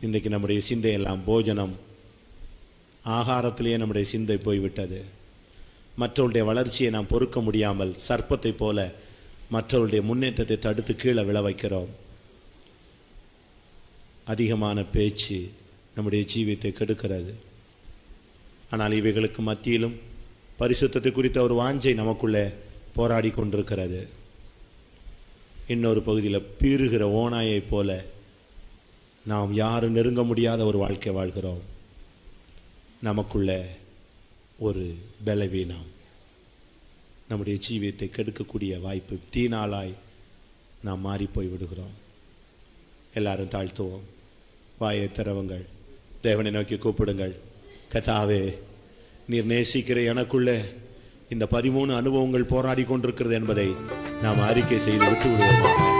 இன்றைக்கு நம்முடைய சிந்தையெல்லாம் போஜனம், ஆகாரத்திலேயே நம்முடைய சிந்தை போய்விட்டது. மற்றவருடைய வளர்ச்சியை நாம் பொறுக்க முடியாமல் சர்ப்பத்தை போல மற்றவருடைய முன்னேற்றத்தை தடுத்து கீழே விழ வைக்கிறோம். அதிகமான பேச்சு நம்முடைய ஜீவியத்தை கெடுக்கிறது. ஆனால் இவைகளுக்கு மத்தியிலும் பரிசுத்தத்தை குறித்த ஒரு வாஞ்சை நமக்குள்ளே போராடி கொண்டிருக்கிறது. இன்னொரு பகுதியில் பீறுகிற ஓநாயை போல நாம் யாரும் நெருங்க முடியாத ஒரு வாழ்க்கை வாழ்கிறோம். நமக்குள்ள ஒரு பலவீனம் நம்முடைய ஜீவியத்தை கெடுக்கக்கூடிய வாய்ப்பு. தீனாளாய் நாம் மாறிப்போய் விடுகிறோம். எல்லாரும் தாழ்த்துவோம், வாயை திறவுங்கள், தேவனை நோக்கி கூப்பிடுங்கள். கர்த்தாவே, நீர் நேசிக்கிற எனக்குள்ள இந்த 13 அனுபவங்கள் போராடி கொண்டிருக்கிறது என்பதை நாம் அறிக்கை செய்து விட்டு விடுவோம்.